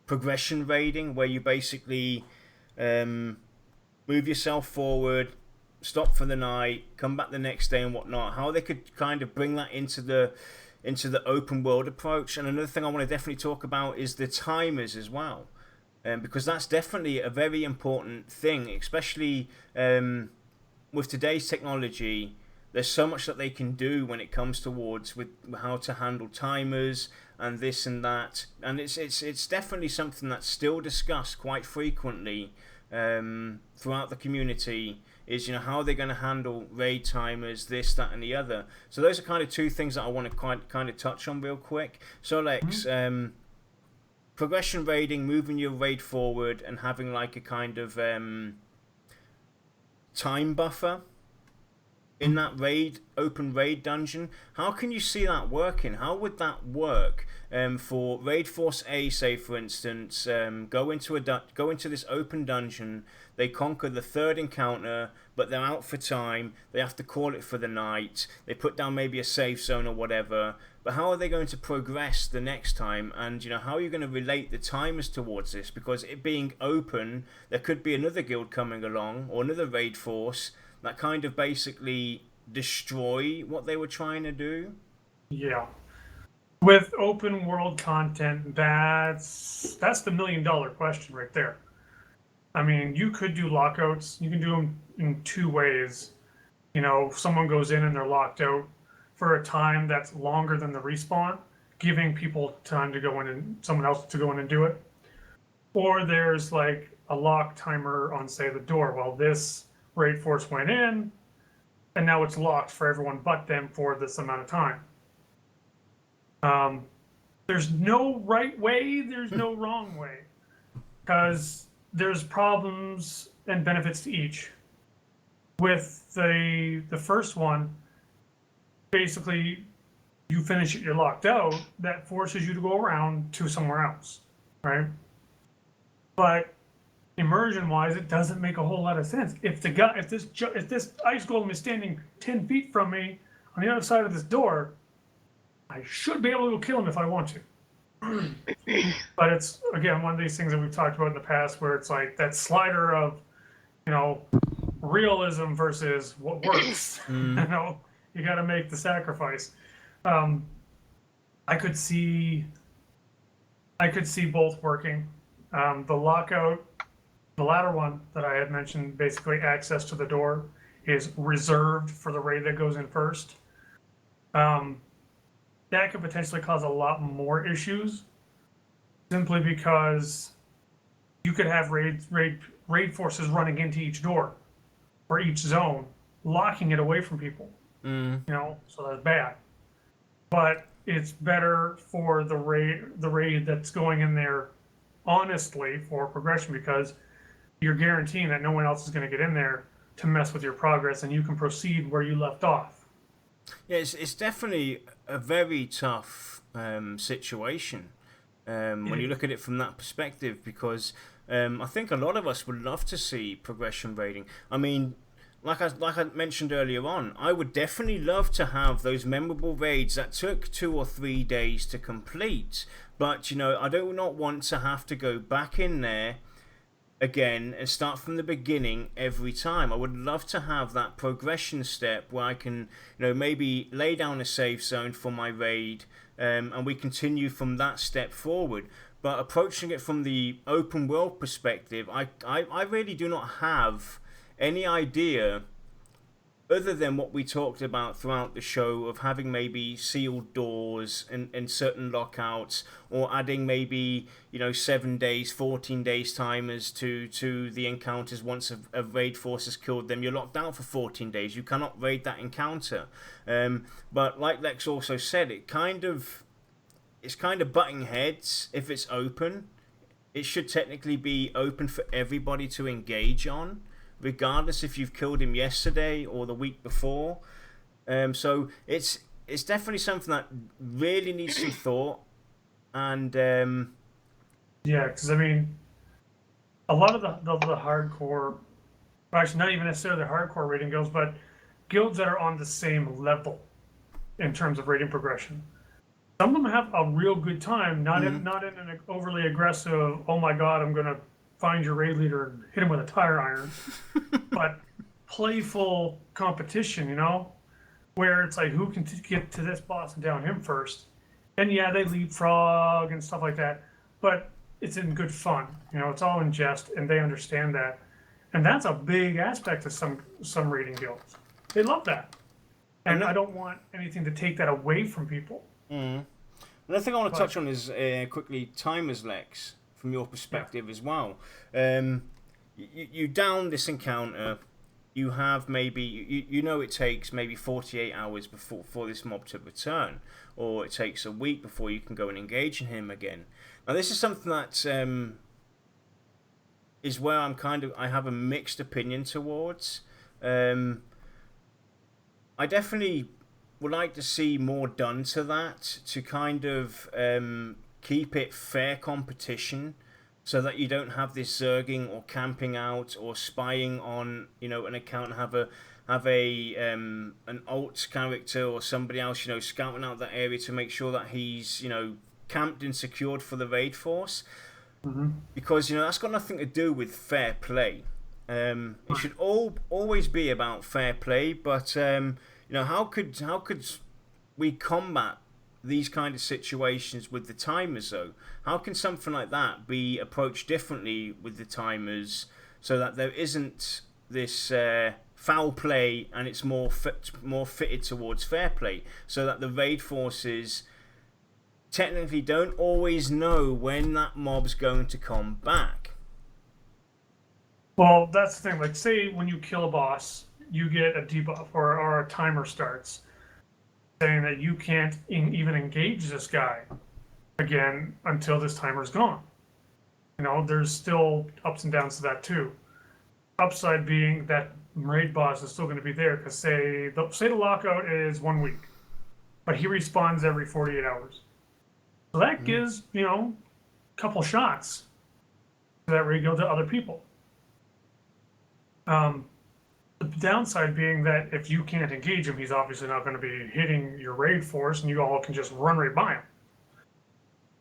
progression raiding where you basically move yourself forward, stop for the night, come back the next day and whatnot, how they could kind of bring that into the open world approach. And another thing I want to definitely talk about is the timers as well, because that's definitely a very important thing, especially with today's technology. There's so much that they can do when it comes towards with how to handle timers and this and that, and it's definitely something that's still discussed quite frequently throughout the community, is, you know, how are they going to handle raid timers, this, that, and the other. So those are kind of two things that I want to kind of touch on real quick. So Lex, progression raiding, moving your raid forward and having like a kind of time buffer in that open raid dungeon. How can you see that working? How would that work for Raid Force A, say for instance, go into this open dungeon, they conquer the third encounter, but they're out for time, they have to call it for the night, they put down maybe a safe zone or whatever, but how are they going to progress the next time? And, you know, how are you going to relate the timers towards this? Because it being open, there could be another guild coming along or another raid force that kind of basically destroy what they were trying to do. Yeah. With open world content, that's the $1 million question right there. I mean, you could do lockouts. You can do them in two ways. You know, if someone goes in and they're locked out for a time that's longer than the respawn, giving people time to go in and someone else to go in and do it. Or there's like a lock timer on, say, the door. Well, this raid force went in, and now it's locked for everyone but them for this amount of time. There's no right way, there's no wrong way, because there's problems and benefits to each. With the first one, basically, you finish it, you're locked out, that forces you to go around to somewhere else, right? But immersion-wise, it doesn't make a whole lot of sense. If this ice golem is standing 10 feet from me on the other side of this door, I should be able to kill him if I want to. But it's, again, one of these things that we've talked about in the past where it's like that slider of, you know, realism versus what works. You know, you got to make the sacrifice. I could see both working. The lockout, the latter one that I had mentioned, basically access to the door is reserved for the raid that goes in first. That could potentially cause a lot more issues, simply because you could have raid forces running into each door or each zone, locking it away from people. You know, so that's bad. But it's better for the raid that's going in there honestly for progression, because you're guaranteeing that no one else is going to get in there to mess with your progress, and you can proceed where you left off. Yeah, it's definitely a very tough situation when you look at it from that perspective, because I think a lot of us would love to see progression raiding. I mean, like I mentioned earlier on, I would definitely love to have those memorable raids that took 2 or 3 days to complete. But, you know, I do not want to have to go back in there again and start from the beginning every time. I would love to have that progression step where I can, you know, maybe lay down a safe zone for my raid, and we continue from that step forward. But approaching it from the open world perspective, I really do not have any idea, other than what we talked about throughout the show, of having maybe sealed doors and certain lockouts, or adding maybe, you know, 7 days, 14 days timers to the encounters. Once a raid force has killed them, you're locked out for 14 days. You cannot raid that encounter. But like Lex also said, it's kind of butting heads if it's open. It should technically be open for everybody to engage on, regardless if you've killed him yesterday or the week before. So it's definitely something that really needs some thought. And yeah, because I mean, a lot of the hardcore, or actually not even necessarily hardcore raiding guilds, but guilds that are on the same level in terms of raiding progression, some of them have a real good time, not in an overly aggressive, oh my god, I'm gonna find your raid leader and hit him with a tire iron, but playful competition, you know, where it's like, who can get to this boss and down him first. And yeah, they leapfrog and stuff like that, but it's in good fun, you know, it's all in jest, and they understand that. And that's a big aspect of some raiding guilds. They love that. And I don't want anything to take that away from people. Another thing I want to touch on is quickly timers, Lex, from your perspective as well. You down this encounter, you have maybe you know it takes maybe 48 hours before for this mob to return, or it takes a week before you can go and engage in him again. Now this is something that is where I have a mixed opinion towards. I definitely would like to see more done to that, to kind of keep it fair competition, so that you don't have this zerging or camping out or spying on, you know, an account, and have a an alt character or somebody else, you know, scouting out that area to make sure that he's, you know, camped and secured for the raid force. Mm-hmm. Because, you know, that's got nothing to do with fair play. It should always be about fair play, but you know, how could we combat these kind of situations with the timers, though? How can something like that be approached differently with the timers, so that there isn't this foul play, and it's more fitted towards fair play, so that the raid forces technically don't always know when that mob's going to come back? Well, that's the thing. Like, say when you kill a boss, you get a debuff, or a timer starts saying that you can't even engage this guy again until this timer's gone. You know, there's still ups and downs to that too. Upside being that raid boss is still going to be there, because say the lockout is 1 week, but he respawns every 48 hours. So that gives, you know, a couple shots to that raid go to other people. The downside being that if you can't engage him, he's obviously not going to be hitting your raid force, and you all can just run right by him.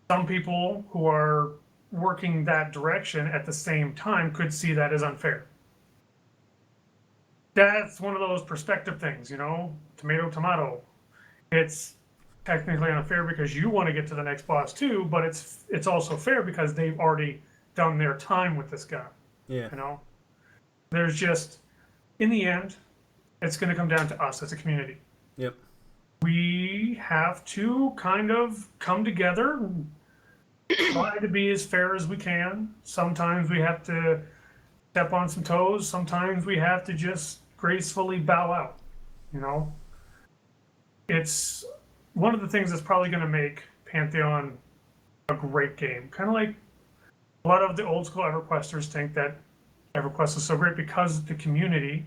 Some people who are working that direction at the same time could see that as unfair. That's one of those perspective things, you know, tomato, tomato. It's technically unfair because you want to get to the next boss too, but it's also fair because they've already done their time with this guy. Yeah. You know, there's just, in the end, it's going to come down to us as a community. Yep. We have to kind of come together and try to be as fair as we can. Sometimes we have to step on some toes. Sometimes we have to just gracefully bow out. You know, it's one of the things that's probably going to make Pantheon a great game. Kind of like a lot of the old school EverQuesters think that EverQuest is so great because the community,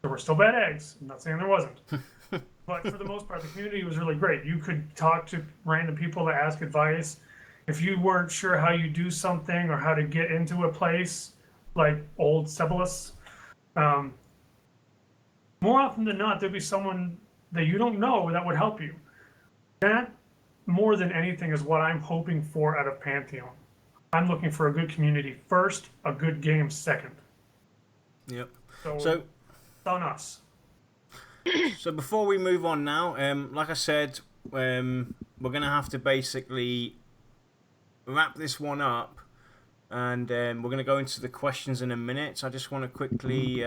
there were still bad eggs. I'm not saying there wasn't. But for the most part, the community was really great. You could talk to random people to ask advice. If you weren't sure how you do something or how to get into a place, like old Cebalus, more often than not, there'd be someone that you don't know that would help you. That, more than anything, is what I'm hoping for out of Pantheon. I'm looking for a good community first, a good game second. Yep. So it's on us. So before we move on now, like I said, we're going to have to basically wrap this one up, and we're going to go into the questions in a minute. I just want to quickly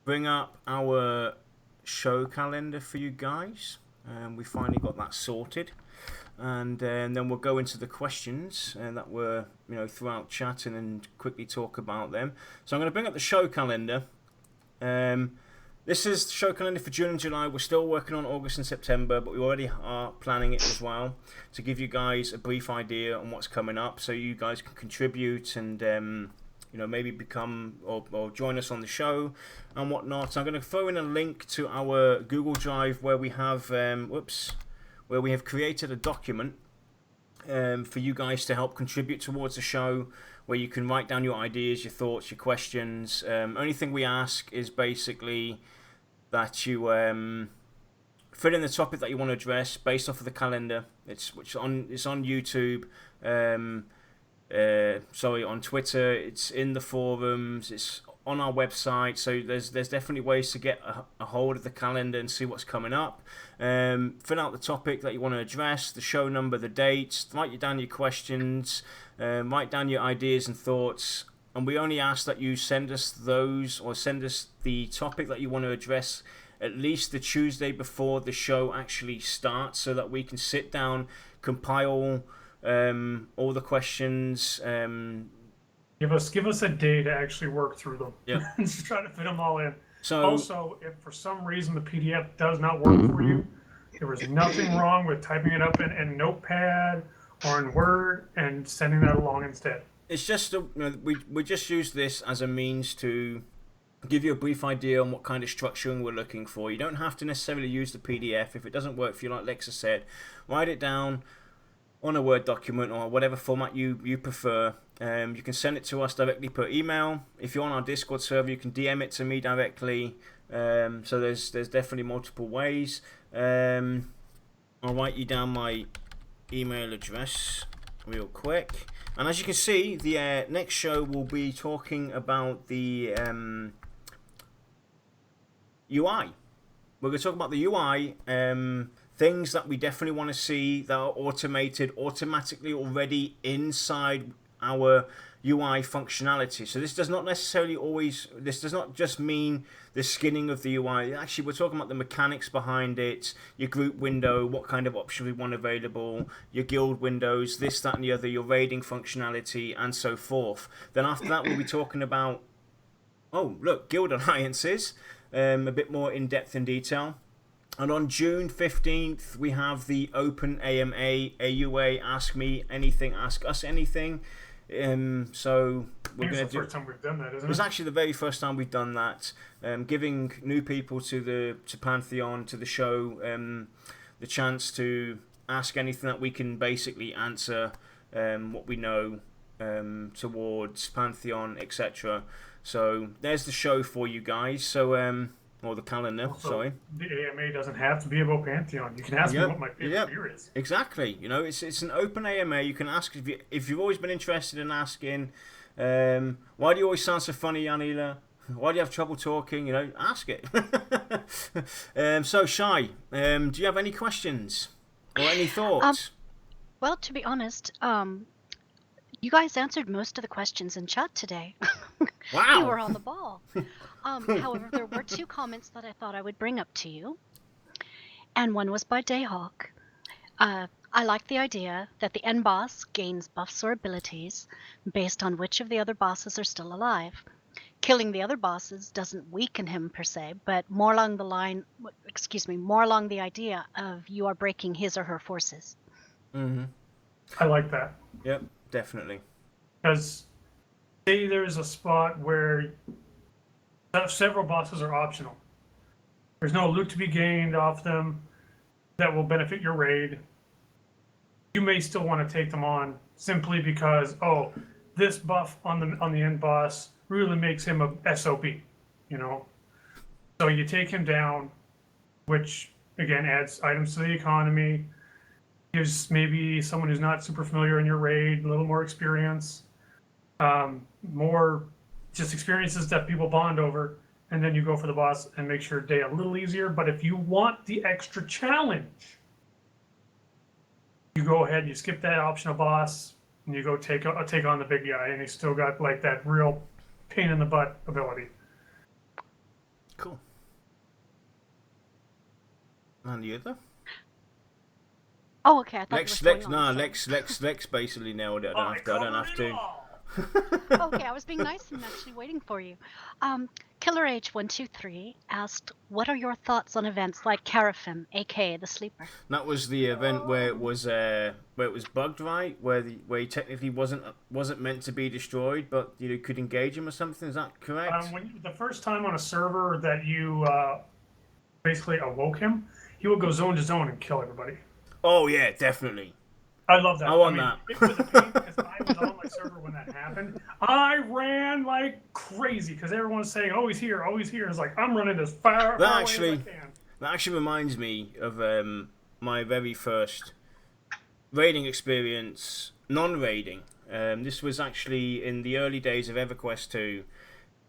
bring up our show calendar for you guys. We finally got that sorted, and then we'll go into the questions that were, you know, throughout chatting, and quickly talk about them. So I'm going to bring up the show calendar. This is the show calendar for June and July. We're still working on August and September, but we already are planning it as well, to give you guys a brief idea on what's coming up, so you guys can contribute and you know, maybe become or join us on the show and whatnot. So I'm going to throw in a link to our Google Drive where we have where we have created a document for you guys to help contribute towards the show, where you can write down your ideas, your thoughts, your questions. Only thing we ask is basically that you fill in the topic that you want to address based off of the calendar. It's on YouTube. On Twitter, it's in the forums, it's on our website, so there's definitely ways to get a hold of the calendar and see what's coming up. Fill out the topic that you want to address, the show number, the dates, write down your questions, write down your ideas and thoughts, and we only ask that you send us those, or send us the topic that you want to address at least the Tuesday before the show actually starts, so that we can sit down, compile all the questions, Give us a day to actually work through them Yeah. and just try to fit them all in. So Also, if for some reason the PDF does not work for you, there was nothing wrong with typing it up in Notepad or in Word and sending that along instead. it's just we just use this as a means to give you a brief idea on what kind of structuring we're looking for. You don't have to necessarily use the PDF. If it doesn't work for you, like Lexa said, write it down on a Word document or whatever format you prefer. You can send it to us directly per email. If you're on our Discord server, you can DM it to me directly. So there's definitely multiple ways. I'll write you down my email address real quick. And as you can see, the next show will be talking about the UI. We're going to talk about the UI, things that we definitely want to see that are automated automatically already inside our UI functionality. So this does not necessarily this does not just mean the skinning of the UI. Actually, we're talking about the mechanics behind it, your group window, what kind of options we want available, your guild windows, this, that, and the other, your raiding functionality, and so forth. Then after that, we'll be talking about, oh, look, guild alliances, a bit more in depth and detail. And on June 15th, we have the Open AMA, AUA, Ask Me Anything, Ask Us Anything. So we're going to do. First time we've done that, isn't it? It was actually the very first time we've done that, giving new people to Pantheon, to the show, the chance to ask anything that we can basically answer, what we know towards Pantheon, etc. So there's the show for you guys. So or the calendar, Also, sorry. The AMA doesn't have to be about Pantheon. You can ask me what my favorite beer is. Exactly. You know, it's an open AMA. You can ask if you've always been interested in asking. Why do you always sound so funny, Yanila? Why do you have trouble talking? You know, ask it. So Shy, do you have any questions or any thoughts? Well, to be honest, you guys answered most of the questions in chat today. Wow. You were on the ball. However, there were two comments that I thought I would bring up to you. And one was by Dayhawk. I like the idea that the end boss gains buffs or abilities based on which of the other bosses are still alive. Killing the other bosses doesn't weaken him per se, but more along the idea of you are breaking his or her forces. Mm-hmm. I like that. Yep, definitely. Because say there's a spot where several bosses are optional. There's no loot to be gained off them that will benefit your raid. You may still want to take them on simply because, oh, this buff on the end boss really makes him a SOP, you know. So you take him down, which again adds items to the economy, gives maybe someone who's not super familiar in your raid a little more experience, more just experiences that people bond over, and then you go for the boss and makes your day a little easier. But if you want the extra challenge, you go ahead, you skip that optional boss, and you go take on the big guy, and he's still got like that real pain in the butt ability. Cool. And the other? Oh, okay. I thought Lex basically nailed it. I don't have to. Okay, I was being nice and actually waiting for you. Killer H123 asked, "What are your thoughts on events like Carafim, aka the Sleeper?" That was the event where it was bugged, right? Where he technically wasn't meant to be destroyed, but you could engage him or something. Is that correct? The first time on a server that you basically awoke him, he would go zone to zone and kill everybody. Oh yeah, definitely. I love that. I want that. It was a pain because I was on my server when that happened. I ran like crazy because everyone was saying, "Oh, he's here! Oh, he's here!" It's like I'm running as far away as I can. That actually reminds me of my very first raiding experience, non-raiding. This was actually in the early days of EverQuest 2,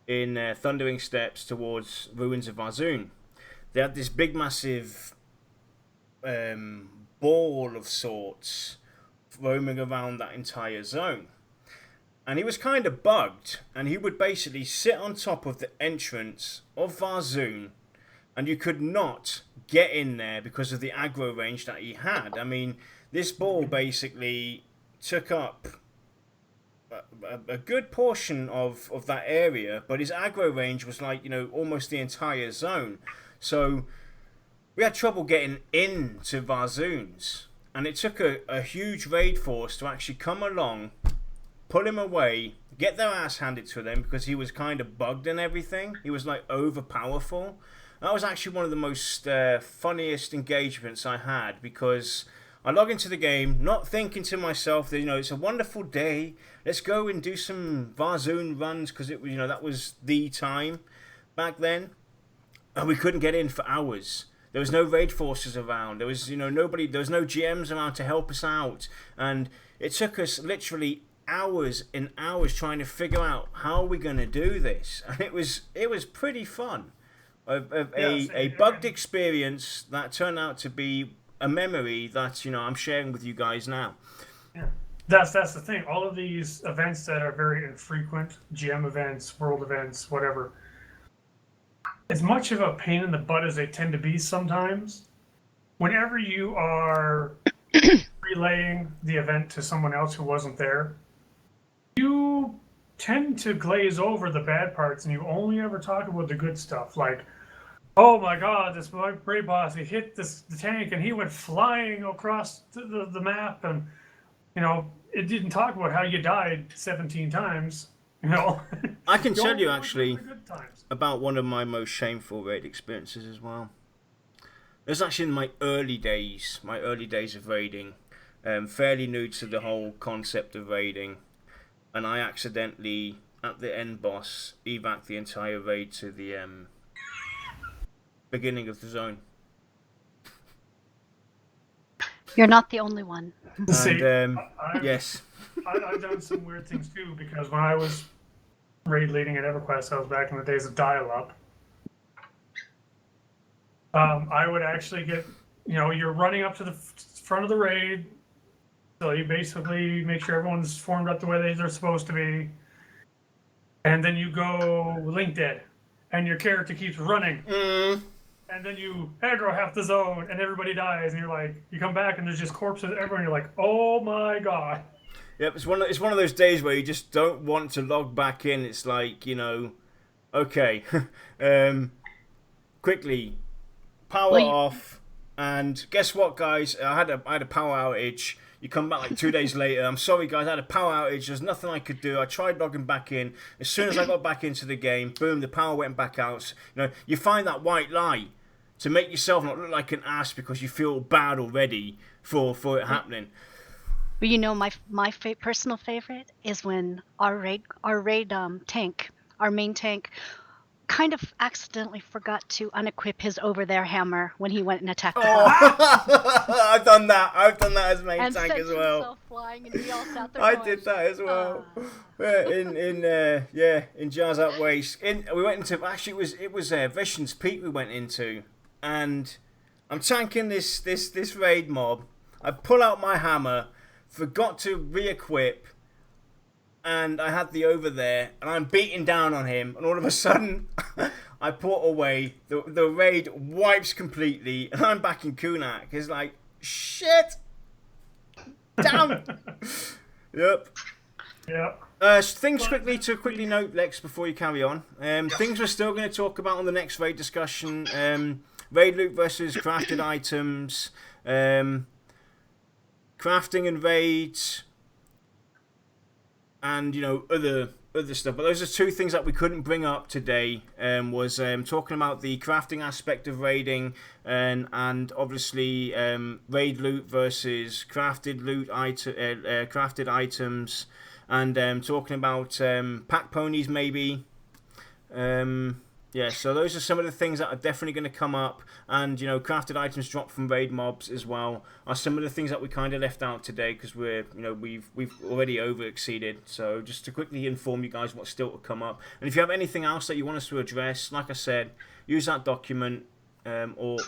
in Thundering Steppes towards Ruins of Varzoon. They had this big, massive ball of sorts roaming around that entire zone. And he was kind of bugged, and he would basically sit on top of the entrance of Varzoon, and you could not get in there because of the aggro range that he had. I mean, this ball basically took up a good portion of that area, but his aggro range was like, almost the entire zone. So we had trouble getting into Varzoons, and it took a huge raid force to actually come along, pull him away, get their ass handed to them because he was kind of bugged and everything. He was like overpowerful. That was actually one of the most funniest engagements I had, because I log into the game not thinking to myself that, it's a wonderful day, let's go and do some Varzoon runs, because it was, that was the time back then, and we couldn't get in for hours. There was no raid forces around. There was, nobody. There was no GMs around to help us out, and it took us literally hours and hours trying to figure out how we're going to do this, and it was pretty fun. A bugged experience that turned out to be a memory that I'm sharing with you guys now. Yeah, that's the thing. All of these events that are very infrequent, GM events, world events, whatever, as much of a pain in the butt as they tend to be sometimes, whenever you are relaying the event to someone else who wasn't there, you tend to glaze over the bad parts and you only ever talk about the good stuff. Like, oh my god, this raid boss, he hit the tank and he went flying across the map, and it didn't talk about how you died 17 times. I can tell you actually about one of my most shameful raid experiences as well. It was actually in my early days of raiding, fairly new to the whole concept of raiding, and I accidentally, at the end boss, evac the entire raid to the beginning of the zone. You're not the only one. And yes, I've done some weird things too, because when I was raid leading at EverQuest, I was back in the days of dial-up. I would actually get, you're running up to the front of the raid, so you basically make sure everyone's formed up the way they're supposed to be, and then you go link dead, and your character keeps running. And then you aggro half the zone, and everybody dies, and you're like, you come back, and there's just corpses everywhere, and you're like, oh my god. Yep, it's one of those days where you just don't want to log back in. It's like, okay, quickly, power off, and guess what, guys? I had a power outage. You come back like 2 days later. I'm sorry, guys, I had a power outage. There's nothing I could do. I tried logging back in. As soon as I got back into the game, boom, the power went back out. You find that white lie to make yourself not look like an ass because you feel bad already for it happening. But my personal favorite is when our raid tank, our main tank, kind of accidentally forgot to unequip his over there hammer when he went and attacked the boss. I've done that as main and tank as well. And sent himself flying, and we all sat there I going, did that as well. In Jars Up Waste. We went into, actually it was Vision's Peak we went into, and I'm tanking this raid mob. I pull out my hammer, forgot to re-equip, and I had the over there, and I'm beating down on him, and all of a sudden, I port away, the raid wipes completely, and I'm back in Kunak. It's like, shit! Damn! Yep. Yeah. Things to quickly note, Lex, before you carry on. Things we're still going to talk about on the next raid discussion. Raid loot versus crafted items. Crafting and raids. And other stuff, but those are two things that we couldn't bring up today. Was talking about the crafting aspect of raiding, and obviously raid loot versus crafted loot crafted items, and talking about pack ponies maybe. Yeah, so those are some of the things that are definitely going to come up, and crafted items dropped from raid mobs as well are some of the things that we kind of left out today because we've already over exceeded. So just to quickly inform you guys what's still to come up, and if you have anything else that you want us to address, like I said, use that document or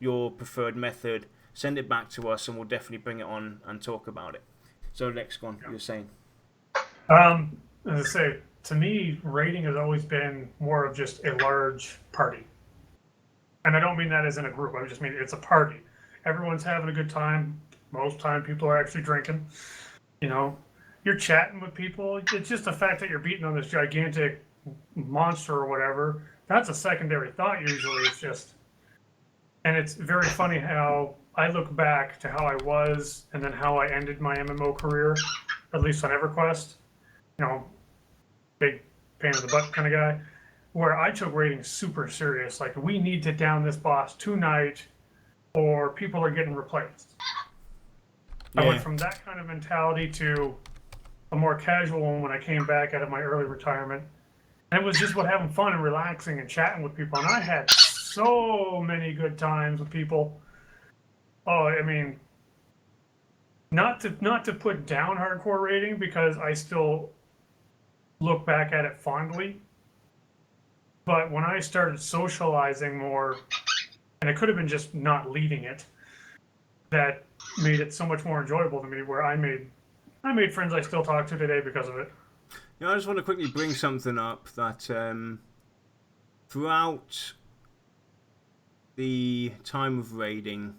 your preferred method, send it back to us, and we'll definitely bring it on and talk about it. So Lex, go on, you were saying. As I say, to me, raiding has always been more of just a large party. And I don't mean that as in a group, I just mean it's a party. Everyone's having a good time. Most time people are actually drinking, you're chatting with people. It's just the fact that you're beating on this gigantic monster or whatever. That's a secondary thought usually. It's just, and it's very funny how I look back to how I was and then how I ended my MMO career, at least on EverQuest. You know, big pain in the butt kind of guy, where I took raiding super serious. Like, we need to down this boss tonight or people are getting replaced. I went from that kind of mentality to a more casual one when I came back out of my early retirement. And it was just about having fun and relaxing and chatting with people. And I had so many good times with people. Oh, I mean, not to put down hardcore raiding, because I still look back at it fondly. But when I started socializing more, and it could have been just not leading it, that made it so much more enjoyable to me, where I made friends I still talk to today because of it. You know, I just want to quickly bring something up that throughout the time of raiding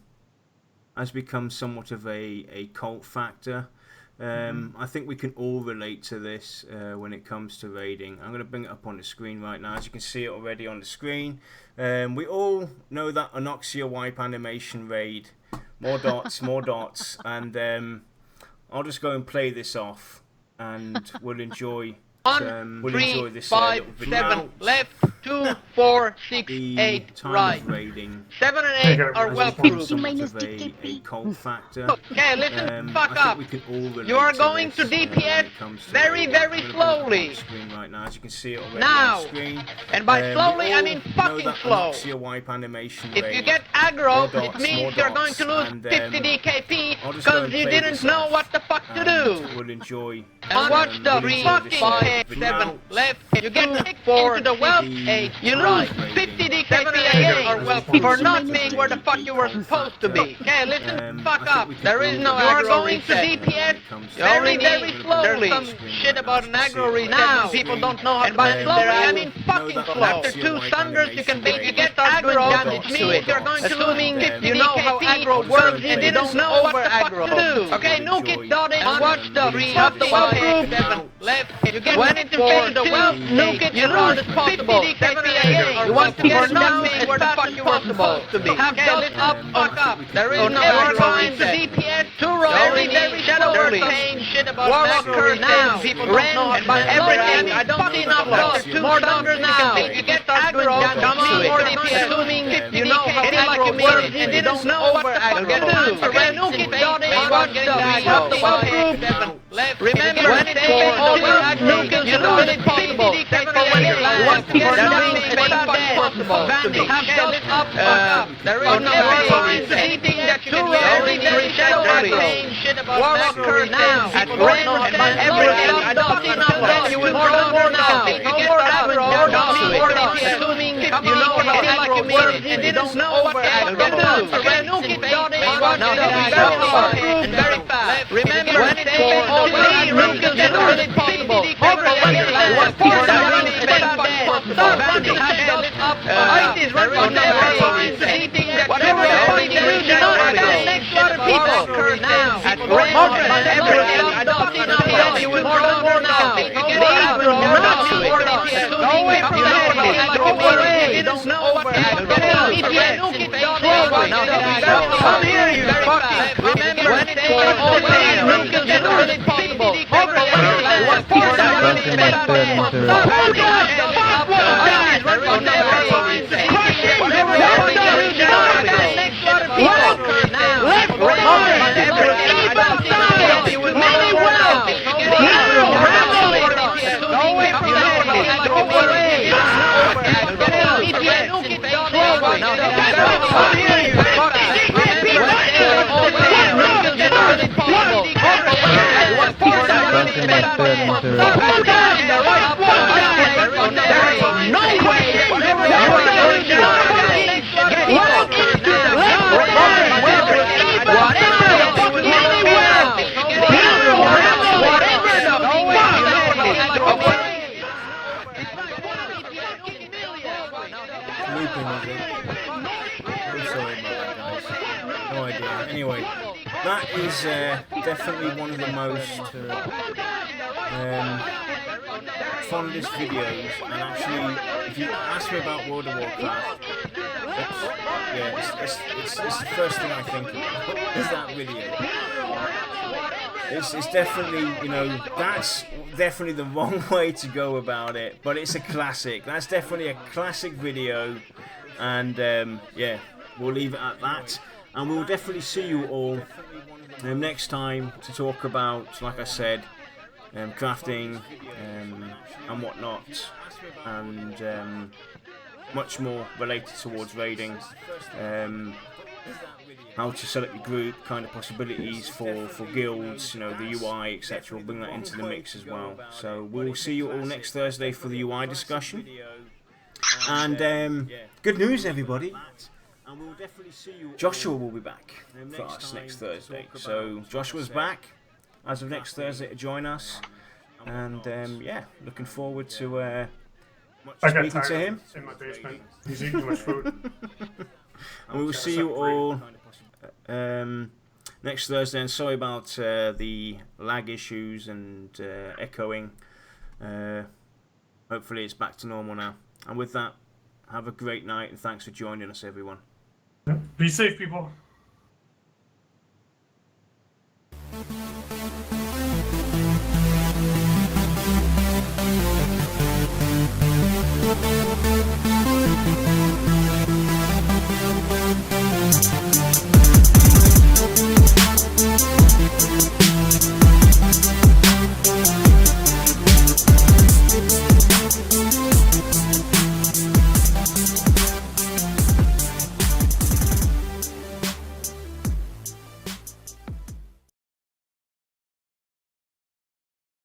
has become somewhat of a cult factor. I think we can all relate to this when it comes to raiding. I'm going to bring it up on the screen right now. As you can see it already on the screen. We all know that Anoxia wipe animation raid. More dots, and I'll just go and play this off, and we'll enjoy. Enjoy this 5, little video. 7 left, 2, 4, 6, 8 right. 7 and 8 are well proved. A cult factor. Okay, listen, fuck I up. think we can all relate You are to going to this, when DPS it comes to very, raiding. very I'm gonna bring it up on slowly. the screen right now. As you can see it already Now. on the screen. And by We slowly, I all mean know fucking that slow. Anoxia wipe animation If raid. you get aggro, More it dots, means more you're going to lose dots, and, 50 DKP I'll just go because and you play didn't this know off, what the fuck to and do. we'll enjoy. And watch the we'll 3, enjoy this 5, video 7 out. left, you get kicked into the well, 8, you lose 50 DKP again, or well, for not being where the fuck you were supposed to be. Okay, listen, fuck up. There is no aggro. You're going to DPS very, very slowly. There's some shit about an aggro reset now. People don't know how to. And by slowly, I mean fucking slow. After 2 thunders, you can basically get aggro damage to it. You're going to assuming you know how aggro works and you don't know what the fuck to do. Okay, nuke it, dot it, and watch the 3, 5, 7 left. You get when it invades the well, nuke it as hard as possible. 7 again. You want to get down where the fuck you were supposed to be. Have dot up, fuck up. There is no aggro reset. DPS, 2 rolls, very, very shadow pain, shit about Warlocker now. People don't know and by everything, I don't see enough after 2 thunders now. You get aggro, dummy, or DPS, assuming you know how aggro works and you don't know what the fuck to do. Okay, nuke it, dot it, watch the 3, 7 left. Remember, when it's over, nuke it, you know it's possible. When it lands, there is no possible. Bandit, have dot it up, fuck up. There is no anything that you can very shadow pain, shit about Warlocker now. At random, and everything, I don't see enough. You will more now. You get aggro, or assuming you know how aggro works and you don't know what the fuck to do. Okay, nuke it, dot it, watch the very hard and very fast. Remember, when it's over, nuke it, you know it's possible. Over when it lands, Bandit, have dot it up, ice is right on anything that whatever the fuck you do, do not stand next to other people. Now, at random, everything, I don't see enough. You will more now. You get aggro, or go away from the head. Go away. You don't know what the fuck to do. If you nuke it, don't come here, you fucking. Remember, when it's over, nuke it, you know it's possible. Over when it lands, Anyway, that is definitely one of the most fondest videos, and actually, if you ask me about World of Warcraft, it's the first thing I think about is that video. It's definitely, that's definitely the wrong way to go about it, but it's a classic. That's definitely a classic video, and we'll leave it at that. And we'll definitely see you all next time to talk about, like I said, crafting and whatnot, and much more related towards raiding, how to set up your group, kind of possibilities for guilds, the UI, etc. We'll bring that into the mix as well. So we'll see you all next Thursday for the UI discussion. And good news, everybody. Joshua will be back for us next Thursday. So Joshua's back as of next Thursday to join us. And looking forward to speaking to him. In my basement. He's eating too much food. And we will see you all next Thursday. And sorry about the lag issues and echoing. Hopefully it's back to normal now. And with that, have a great night and thanks for joining us, everyone. Be safe, people. We'll be right back.